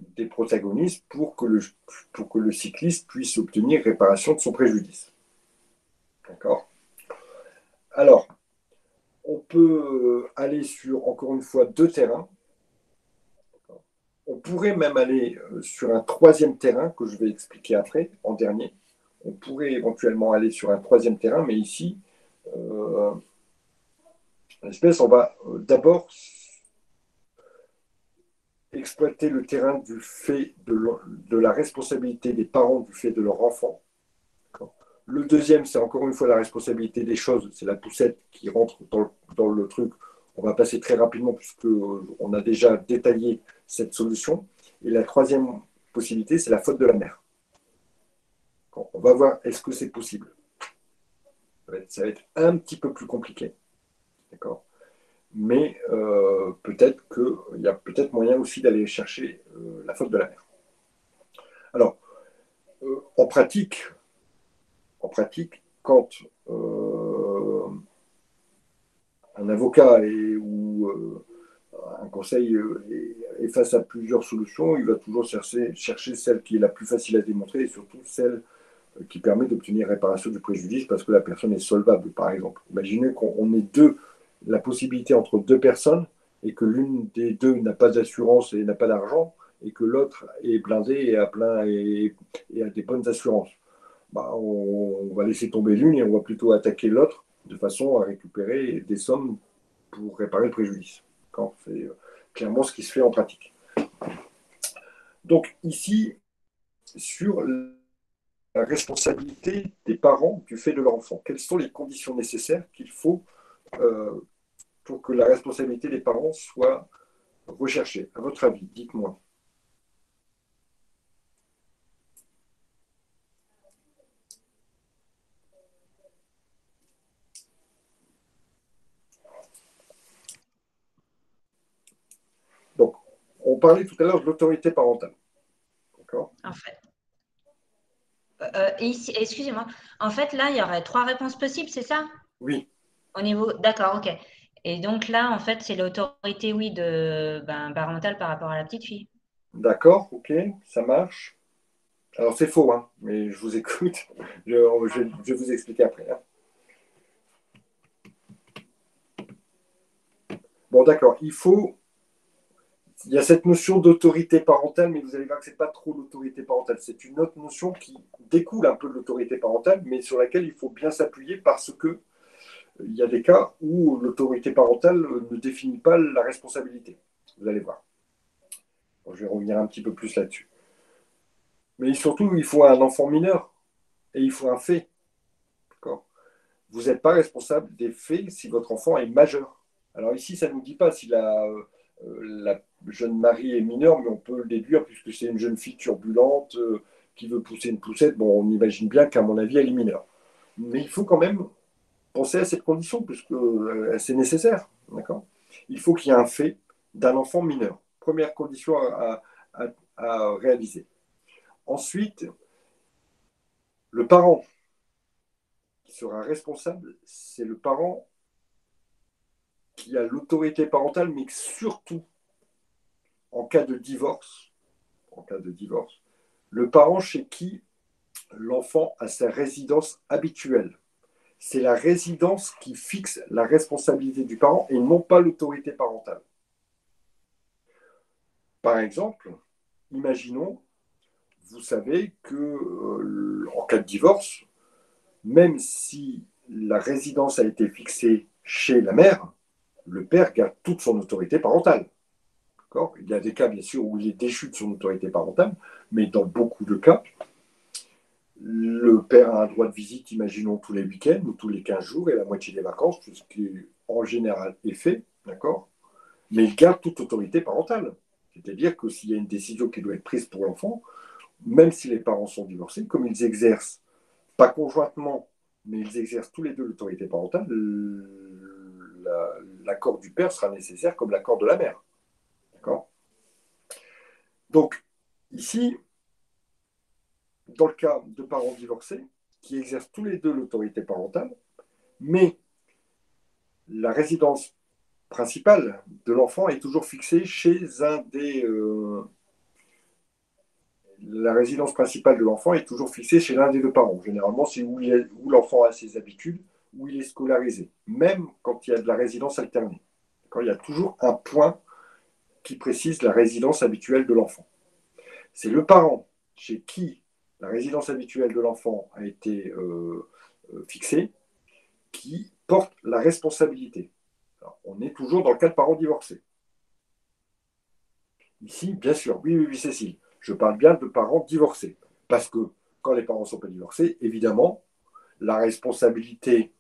des protagonistes pour que le cycliste puisse obtenir réparation de son préjudice. D'accord. Alors, on peut aller sur, encore une fois, deux terrains. On pourrait même aller sur un troisième terrain que je vais expliquer après, en dernier. On pourrait éventuellement aller sur un troisième terrain, mais ici, en espèce, on va d'abord exploiter le terrain du fait de la responsabilité des parents du fait de leur enfant. Le deuxième, c'est encore une fois la responsabilité des choses, c'est la poussette qui rentre dans le truc. On va passer très rapidement puisqu'on a déjà détaillé cette solution. Et la troisième possibilité, c'est la faute de la mère. On va voir, est-ce que c'est possible? Ça va être un petit peu plus compliqué, d'accord? Mais peut-être qu'il y a peut-être moyen aussi d'aller chercher la faute de la mère. Alors, en pratique, quand un avocat ou un conseil est face à plusieurs solutions, il va toujours chercher celle qui est la plus facile à démontrer et surtout celle qui permet d'obtenir réparation du préjudice parce que la personne est solvable, par exemple. Imaginez qu'on ait la possibilité entre deux personnes et que l'une des deux n'a pas d'assurance et n'a pas d'argent et que l'autre est blindé et a des bonnes assurances. Bah, on va laisser tomber l'une et on va plutôt attaquer l'autre de façon à récupérer des sommes pour réparer le préjudice. C'est clairement ce qui se fait en pratique. Donc ici, sur la responsabilité des parents du fait de leur enfant, quelles sont les conditions nécessaires qu'il faut pour que la responsabilité des parents soit recherchée? À votre avis, dites-moi. Donc, on parlait tout à l'heure de l'autorité parentale. D'accord? En fait, excusez-moi. En fait, là, il y aurait 3 réponses possibles, c'est ça? Oui, Au niveau, d'accord, ok. Et donc là, en fait, c'est l'autorité, oui, parentale par rapport à la petite fille. d'accord, ok, ça marche. Alors c'est faux, hein, mais je vous écoute. Je vais vous expliquer après, hein. Bon, d'accord, il y a cette notion d'autorité parentale, mais vous allez voir que ce n'est pas trop l'autorité parentale. C'est une autre notion qui découle un peu de l'autorité parentale, mais sur laquelle il faut bien s'appuyer parce que il y a des cas où l'autorité parentale ne définit pas la responsabilité. Vous allez voir. Bon, je vais revenir un petit peu plus là-dessus. Mais surtout, il faut un enfant mineur et il faut un fait. D'accord? Vous n'êtes pas responsable des faits si votre enfant est majeur. Alors ici, ça ne nous dit pas si la jeune Marie est mineure, mais on peut le déduire puisque c'est une jeune fille turbulente qui veut pousser une poussette. Bon, on imagine bien qu'à mon avis, elle est mineure. Mais il faut quand même penser à cette condition puisque c'est nécessaire. D'accord? Il faut qu'il y ait un fait d'un enfant mineur. Première condition à réaliser. Ensuite, le parent qui sera responsable, c'est le parent qui a l'autorité parentale, mais surtout en cas de divorce, le parent chez qui l'enfant a sa résidence habituelle. C'est la résidence qui fixe la responsabilité du parent et non pas l'autorité parentale. Par exemple, imaginons, vous savez que en cas de divorce, même si la résidence a été fixée chez la mère, le père garde toute son autorité parentale. Il y a des cas, bien sûr, où il est déchu de son autorité parentale, mais dans beaucoup de cas, le père a un droit de visite, imaginons, tous les week-ends ou tous les 15 jours et la moitié des vacances, ce qui en général est fait, d'accord? Mais il garde toute autorité parentale. C'est-à-dire que s'il y a une décision qui doit être prise pour l'enfant, même si les parents sont divorcés, comme ils exercent, pas conjointement, mais ils exercent tous les deux l'autorité parentale, l'accord du père sera nécessaire comme l'accord de la mère. D'accord? Donc, ici, dans le cas de parents divorcés, qui exercent tous les deux l'autorité parentale, mais la résidence principale de l'enfant est toujours fixée chez un des... la résidence principale de l'enfant est toujours fixée chez l'un des deux parents. Généralement, c'est où l'enfant a ses habitudes, où il est scolarisé, même quand il y a de la résidence alternée. Il y a toujours un point qui précise la résidence habituelle de l'enfant. C'est le parent chez qui la résidence habituelle de l'enfant a été fixée qui porte la responsabilité. Alors, on est toujours dans le cas de parents divorcés. Ici, bien sûr, oui, Cécile, je parle bien de parents divorcés. Parce que quand les parents ne sont pas divorcés, évidemment, la responsabilité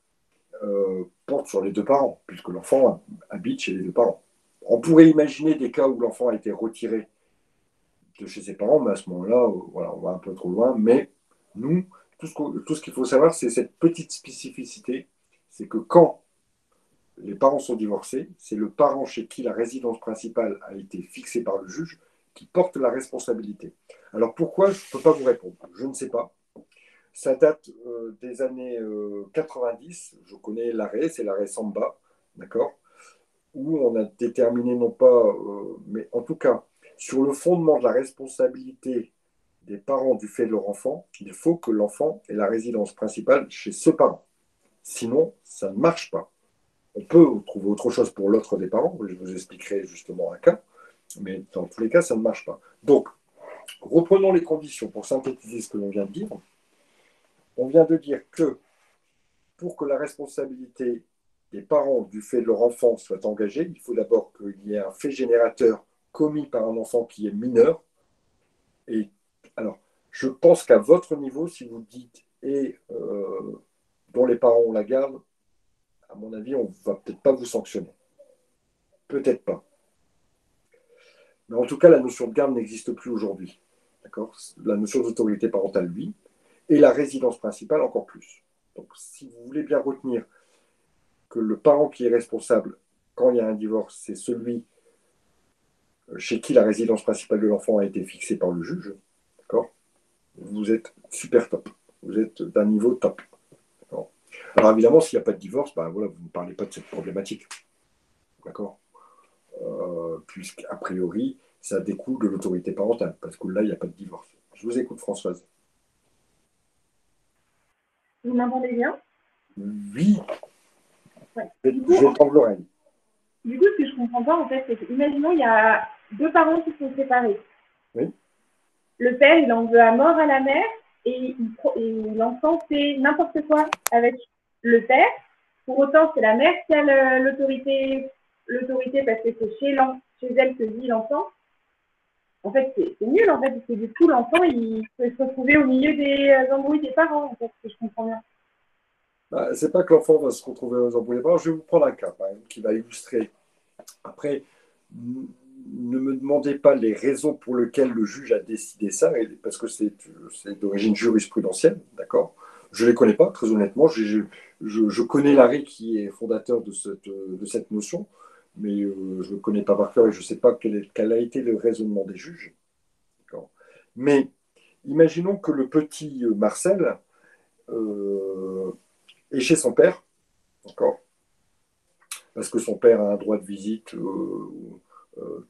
porte sur les deux parents, puisque l'enfant habite chez les deux parents. On pourrait imaginer des cas où l'enfant a été retiré de chez ses parents, mais à ce moment-là, voilà, on va un peu trop loin. Mais nous, tout ce qu'il faut savoir, c'est cette petite spécificité, c'est que quand les parents sont divorcés, c'est le parent chez qui la résidence principale a été fixée par le juge qui porte la responsabilité. Alors pourquoi? Je ne peux pas vous répondre. Je ne sais pas. Ça date des années 90. Je connais l'arrêt, c'est l'arrêt Samba, d'accord, où on a déterminé non pas, mais en tout cas, sur le fondement de la responsabilité des parents du fait de leur enfant, il faut que l'enfant ait la résidence principale chez ce parent. Sinon, ça ne marche pas. On peut trouver autre chose pour l'autre des parents, je vous expliquerai justement un cas, mais dans tous les cas, ça ne marche pas. Donc, reprenons les conditions pour synthétiser ce que l'on vient de dire. On vient de dire que pour que la responsabilité des parents du fait de leur enfant soit engagée, il faut d'abord qu'il y ait un fait générateur commis par un enfant qui est mineur. Et alors, je pense qu'à votre niveau, si vous dites et dont les parents ont la garde, à mon avis, on ne va peut-être pas vous sanctionner. Peut-être pas. Mais en tout cas, la notion de garde n'existe plus aujourd'hui. D'accord? La notion d'autorité parentale, oui, et la résidence principale encore plus. Donc, si vous voulez bien retenir que le parent qui est responsable quand il y a un divorce, c'est celui chez qui la résidence principale de l'enfant a été fixée par le juge, d'accord? Vous êtes super top. Vous êtes d'un niveau top. Alors évidemment, s'il n'y a pas de divorce, ben voilà, vous ne parlez pas de cette problématique. D'accord? Puisqu'a priori, ça découle de l'autorité parentale, parce que là, il n'y a pas de divorce. Je vous écoute, Françoise. Vous m'entendez bien? Oui, Ouais. je vais tendre l'oreille. Du coup, ce que je comprends pas, en fait, c'est que, imaginons, il y a deux parents qui sont séparés. Oui. Le père, il en veut à mort à la mère, et l'enfant fait n'importe quoi avec le père. Pour autant, c'est la mère qui a l'autorité parce que c'est chez elle que vit l'enfant. En fait, c'est nul, en fait, parce que du coup, l'enfant, il peut se retrouver au milieu des embrouilles des parents, en fait, si je comprends bien. Bah, c'est pas que l'enfant va se retrouver aux embrouilles. Je vais vous prendre un cas, par exemple, qui va illustrer. Après, ne me demandez pas les raisons pour lesquelles le juge a décidé ça, parce que c'est d'origine jurisprudentielle, d'accord? Je ne les connais pas, très honnêtement. Je connais l'arrêt qui est fondateur de cette notion, mais je ne le connais pas par cœur et je ne sais pas quel a été le raisonnement des juges. Mais imaginons que le petit Marcel est chez son père, d'accord? Parce que son père a un droit de visite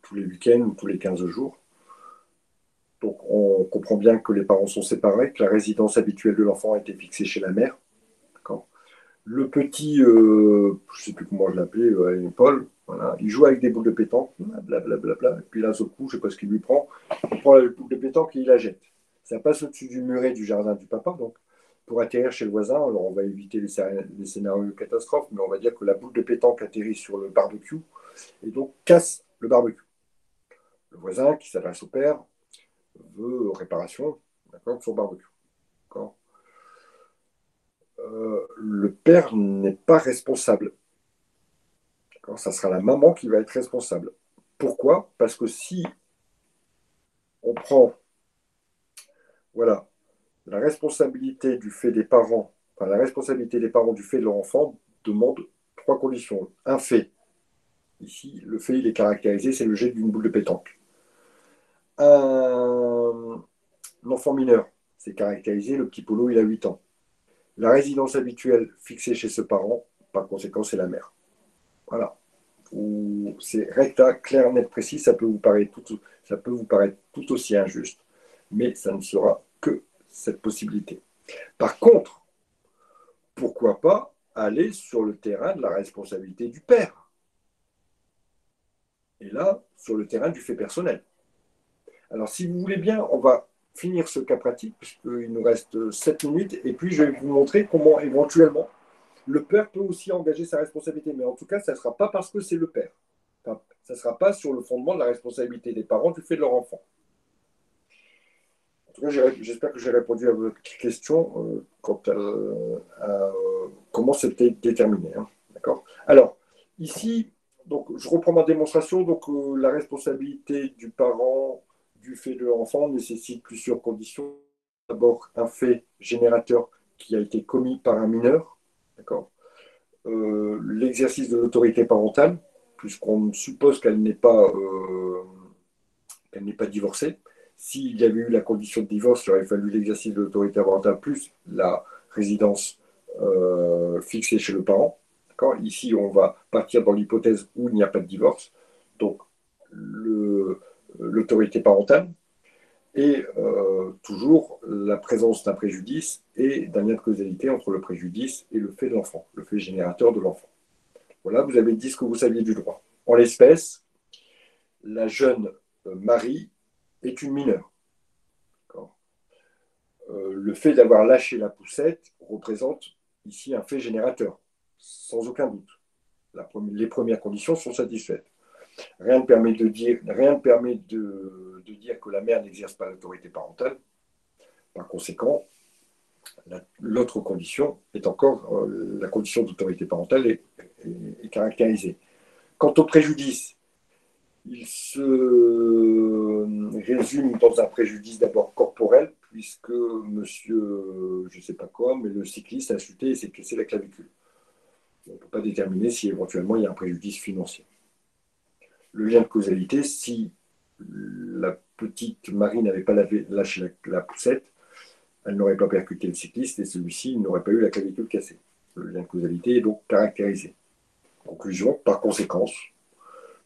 tous les week-ends ou tous les 15 jours. Donc on comprend bien que les parents sont séparés, que la résidence habituelle de l'enfant a été fixée chez la mère. Le petit, je ne sais plus comment je l'appelais, Paul, voilà, il joue avec des boules de pétanque, blablabla, et puis là, ce coup, je ne sais pas ce qu'il lui prend, il prend la boule de pétanque et il la jette. Ça passe au-dessus du muret du jardin du papa, donc pour atterrir chez le voisin, alors on va éviter les scénarios catastrophes, mais on va dire que la boule de pétanque atterrit sur le barbecue et donc casse le barbecue. Le voisin qui s'adresse au père veut réparation, d'accord, de son barbecue. D'accord. Le père n'est pas responsable. D'accord, ça sera la maman qui va être responsable. Pourquoi? Parce que si on prend, voilà, la responsabilité du fait des parents, enfin la responsabilité des parents du fait de leur enfant demande trois conditions. Un fait. Ici, le fait, il est caractérisé, c'est le jet d'une boule de pétanque. Un enfant mineur, c'est caractérisé, le petit Polo, il a 8 ans. La résidence habituelle fixée chez ce parent, par conséquent, c'est la mère. Voilà. C'est recta, clair, net, précis, ça peut vous paraître tout aussi injuste, mais ça ne sera que cette possibilité. Par contre, pourquoi pas aller sur le terrain de la responsabilité du père? Et là, sur le terrain du fait personnel. Alors, si vous voulez bien, on va finir ce cas pratique, puisqu'il nous reste 7 minutes, et puis je vais vous montrer comment éventuellement le père peut aussi engager sa responsabilité. Mais en tout cas, ça ne sera pas parce que c'est le père. Enfin, ça ne sera pas sur le fondement de la responsabilité des parents du fait de leur enfant. En tout cas, j'espère que j'ai répondu à votre question quant à comment c'était déterminé. Hein. D'accord. Alors, ici, donc, je reprends ma démonstration. Donc, la responsabilité du parent du fait de leur enfant nécessite plusieurs conditions. d'abord un fait générateur qui a été commis par un mineur, d'accord, l'exercice de l'autorité parentale, puisqu'on suppose qu'elle n'est pas divorcée. S'il y avait eu la condition de divorce, il aurait fallu l'exercice de l'autorité parentale plus la résidence fixée chez le parent. Ici, on va partir dans l'hypothèse où il n'y a pas de divorce. Donc, l'autorité parentale et toujours la présence d'un préjudice et d'un lien de causalité entre le préjudice et le fait de l'enfant, le fait générateur de l'enfant. Voilà, vous avez dit ce que vous saviez du droit. En l'espèce, la jeune Marie est une mineure. Le fait d'avoir lâché la poussette représente ici un fait générateur, sans aucun doute. Les premières conditions sont satisfaites. Rien ne permet de dire que la mère n'exerce pas l'autorité parentale. Par conséquent, l'autre condition est encore la condition d'autorité parentale est caractérisée. Quant au préjudice, il se résume dans un préjudice d'abord corporel, puisque monsieur, je ne sais pas quoi, mais le cycliste a chuté et s'est cassé la clavicule. On ne peut pas déterminer si éventuellement il y a un préjudice financier. Le lien de causalité, si la petite Marie n'avait pas lâché la poussette, elle n'aurait pas percuté le cycliste et celui-ci n'aurait pas eu la clavicule cassée. Le lien de causalité est donc caractérisé. Conclusion, par conséquence,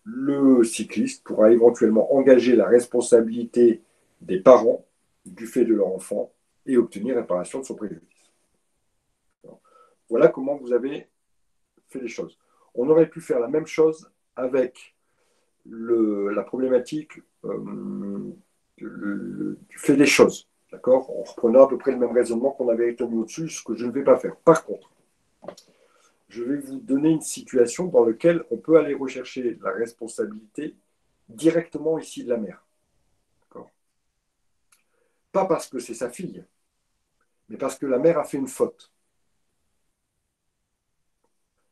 le cycliste pourra éventuellement engager la responsabilité des parents du fait de leur enfant et obtenir réparation de son préjudice. Voilà comment vous avez fait les choses. On aurait pu faire la même chose avec la problématique du fait des choses. D'accord, en reprenant à peu près le même raisonnement qu'on avait tenu au-dessus, ce que je ne vais pas faire. Par contre, je vais vous donner une situation dans laquelle on peut aller rechercher la responsabilité directement ici de la mère. D'accord, pas parce que c'est sa fille, mais parce que la mère a fait une faute.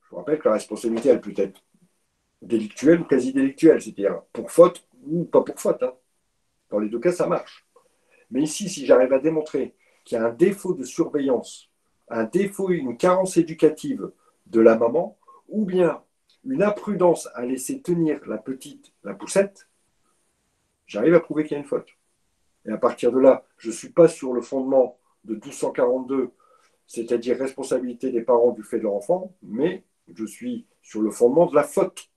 Je vous rappelle que la responsabilité, elle peut être délictuelle ou quasi délictuelle, c'est-à-dire pour faute ou pas pour faute. Hein. Dans les deux cas, ça marche. Mais ici, si j'arrive à démontrer qu'il y a un défaut de surveillance, un défaut, une carence éducative de la maman, ou bien une imprudence à laisser tenir la petite, la poussette, j'arrive à prouver qu'il y a une faute. Et à partir de là, je ne suis pas sur le fondement de 1242, c'est-à-dire responsabilité des parents du fait de leur enfant, mais je suis sur le fondement de la faute.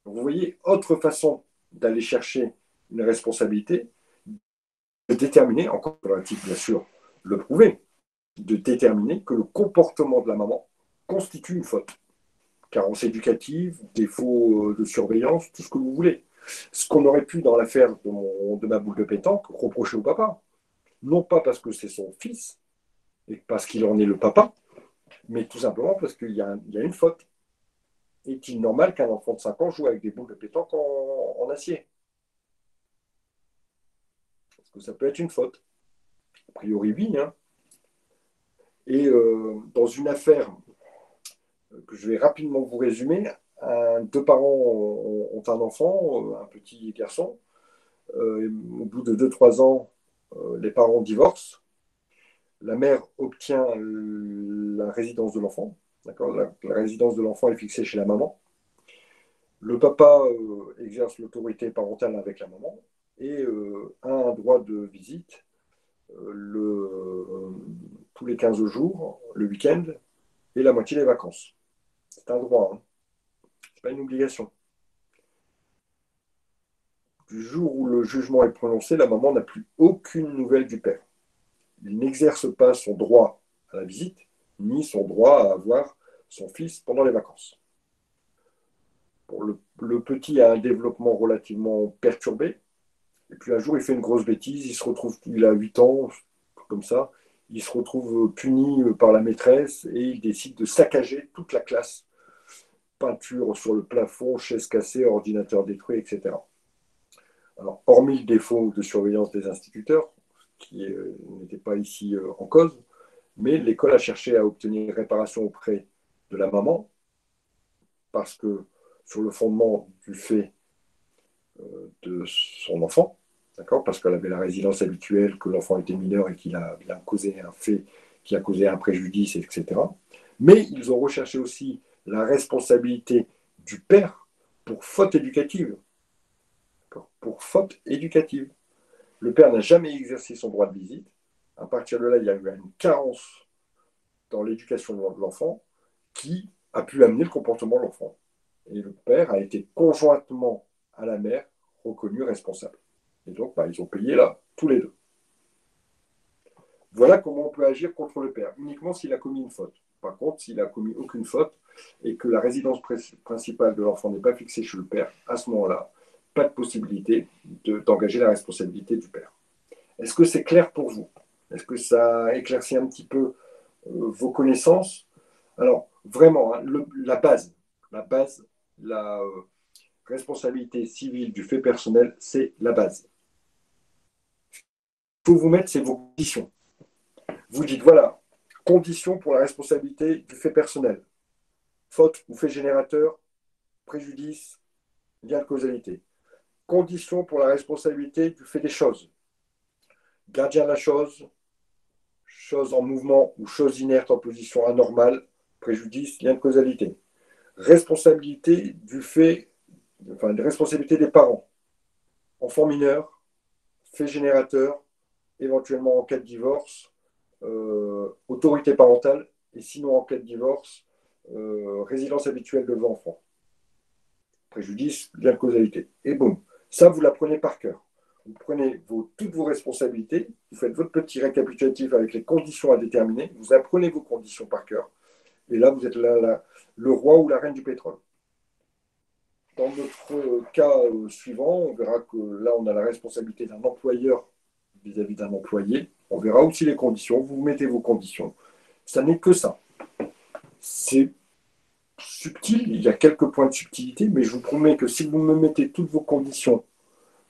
Donc vous voyez, autre façon d'aller chercher une responsabilité, de déterminer, encore faudra-t-il bien sûr le prouver, de déterminer que le comportement de la maman constitue une faute. Carence éducative, défaut de surveillance, tout ce que vous voulez. Ce qu'on aurait pu, dans l'affaire de ma boule de pétanque, reprocher au papa. Non pas parce que c'est son fils, et parce qu'il en est le papa, mais tout simplement parce qu'il y a une faute. Est-il normal qu'un enfant de 5 ans joue avec des boules de pétanque en acier? Est-ce que ça peut être une faute? A priori, oui. Hein. Et dans une affaire que je vais rapidement vous résumer, deux parents ont un enfant, un petit garçon. Au bout de 2-3 ans, les parents divorcent. La mère obtient la résidence de l'enfant. D'accord, la résidence de l'enfant est fixée chez la maman. Le papa exerce l'autorité parentale avec la maman et a un droit de visite tous les 15 jours, le week-end et la moitié des vacances. C'est un droit, hein. Ce n'est pas une obligation. Du jour où le jugement est prononcé, la maman n'a plus aucune nouvelle du père. Il n'exerce pas son droit à la visite, ni son droit à avoir son fils pendant les vacances. Bon, le petit a un développement relativement perturbé, et puis un jour il fait une grosse bêtise, il a 8 ans, comme ça, il se retrouve puni par la maîtresse et il décide de saccager toute la classe. Peinture sur le plafond, chaises cassées, ordinateur détruit, etc. Alors, hormis le défaut de surveillance des instituteurs, qui n'était pas ici en cause, mais l'école a cherché à obtenir réparation auprès de la maman, parce que sur le fondement du fait de son enfant, d'accord, parce qu'elle avait la résidence habituelle, que l'enfant était mineur et qu'il a causé un fait qui a causé un préjudice, etc. Mais ils ont recherché aussi la responsabilité du père pour faute éducative. Pour faute éducative. Le père n'a jamais exercé son droit de visite. À partir de là, il y a eu une carence dans l'éducation de l'enfant qui a pu amener le comportement de l'enfant. Et le père a été conjointement à la mère reconnu responsable. Et donc, ils ont payé là, tous les deux. Voilà comment on peut agir contre le père, uniquement s'il a commis une faute. Par contre, s'il n'a commis aucune faute et que la résidence principale de l'enfant n'est pas fixée chez le père, à ce moment-là, pas de possibilité d'engager la responsabilité du père. Est-ce que c'est clair pour vous? Est-ce que ça éclaircit un petit peu vos connaissances? Alors, vraiment, hein, la base, la responsabilité civile du fait personnel, c'est la base. Ce qu'il faut vous mettre, c'est vos conditions. Vous dites, voilà, conditions pour la responsabilité du fait personnel. Faute ou fait générateur, préjudice, lien de causalité. Conditions pour la responsabilité du fait des choses. Gardien de la chose, chose en mouvement ou chose inerte en position anormale, préjudice, lien de causalité. Responsabilité du fait, responsabilité des parents. Enfant mineur, fait générateur, éventuellement en cas de divorce, autorité parentale, et sinon en cas de divorce, résidence habituelle de l'enfant. Préjudice, lien de causalité. Et boum, ça vous l'apprenez par cœur. Vous prenez toutes vos responsabilités, vous faites votre petit récapitulatif avec les conditions à déterminer, vous apprenez vos conditions par cœur, et là vous êtes le roi ou la reine du pétrole. Dans notre cas suivant, on verra que là on a la responsabilité d'un employeur vis-à-vis d'un employé. On verra aussi les conditions, vous mettez vos conditions. Ça n'est que ça. C'est subtil, il y a quelques points de subtilité, mais je vous promets que si vous me mettez toutes vos conditions,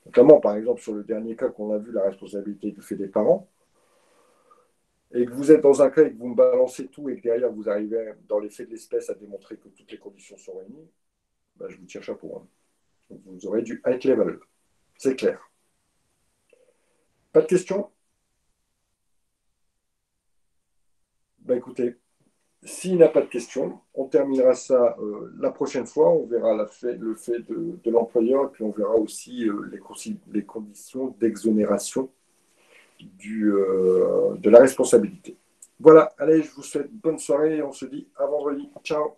notamment par exemple sur le dernier cas qu'on a vu, la responsabilité du fait des parents, et que vous êtes dans un cas et que vous me balancez tout et que derrière vous arrivez dans les faits de l'espèce à démontrer que toutes les conditions sont réunies, je vous tire chapeau. Hein. Donc vous aurez du high level. C'est clair. Pas de questions? Écoutez, s'il n'y a pas de questions, on terminera ça la prochaine fois. On verra le fait de l'employeur et puis on verra aussi les conditions d'exonération de la responsabilité. Voilà, allez, je vous souhaite bonne soirée et on se dit à vendredi. Ciao!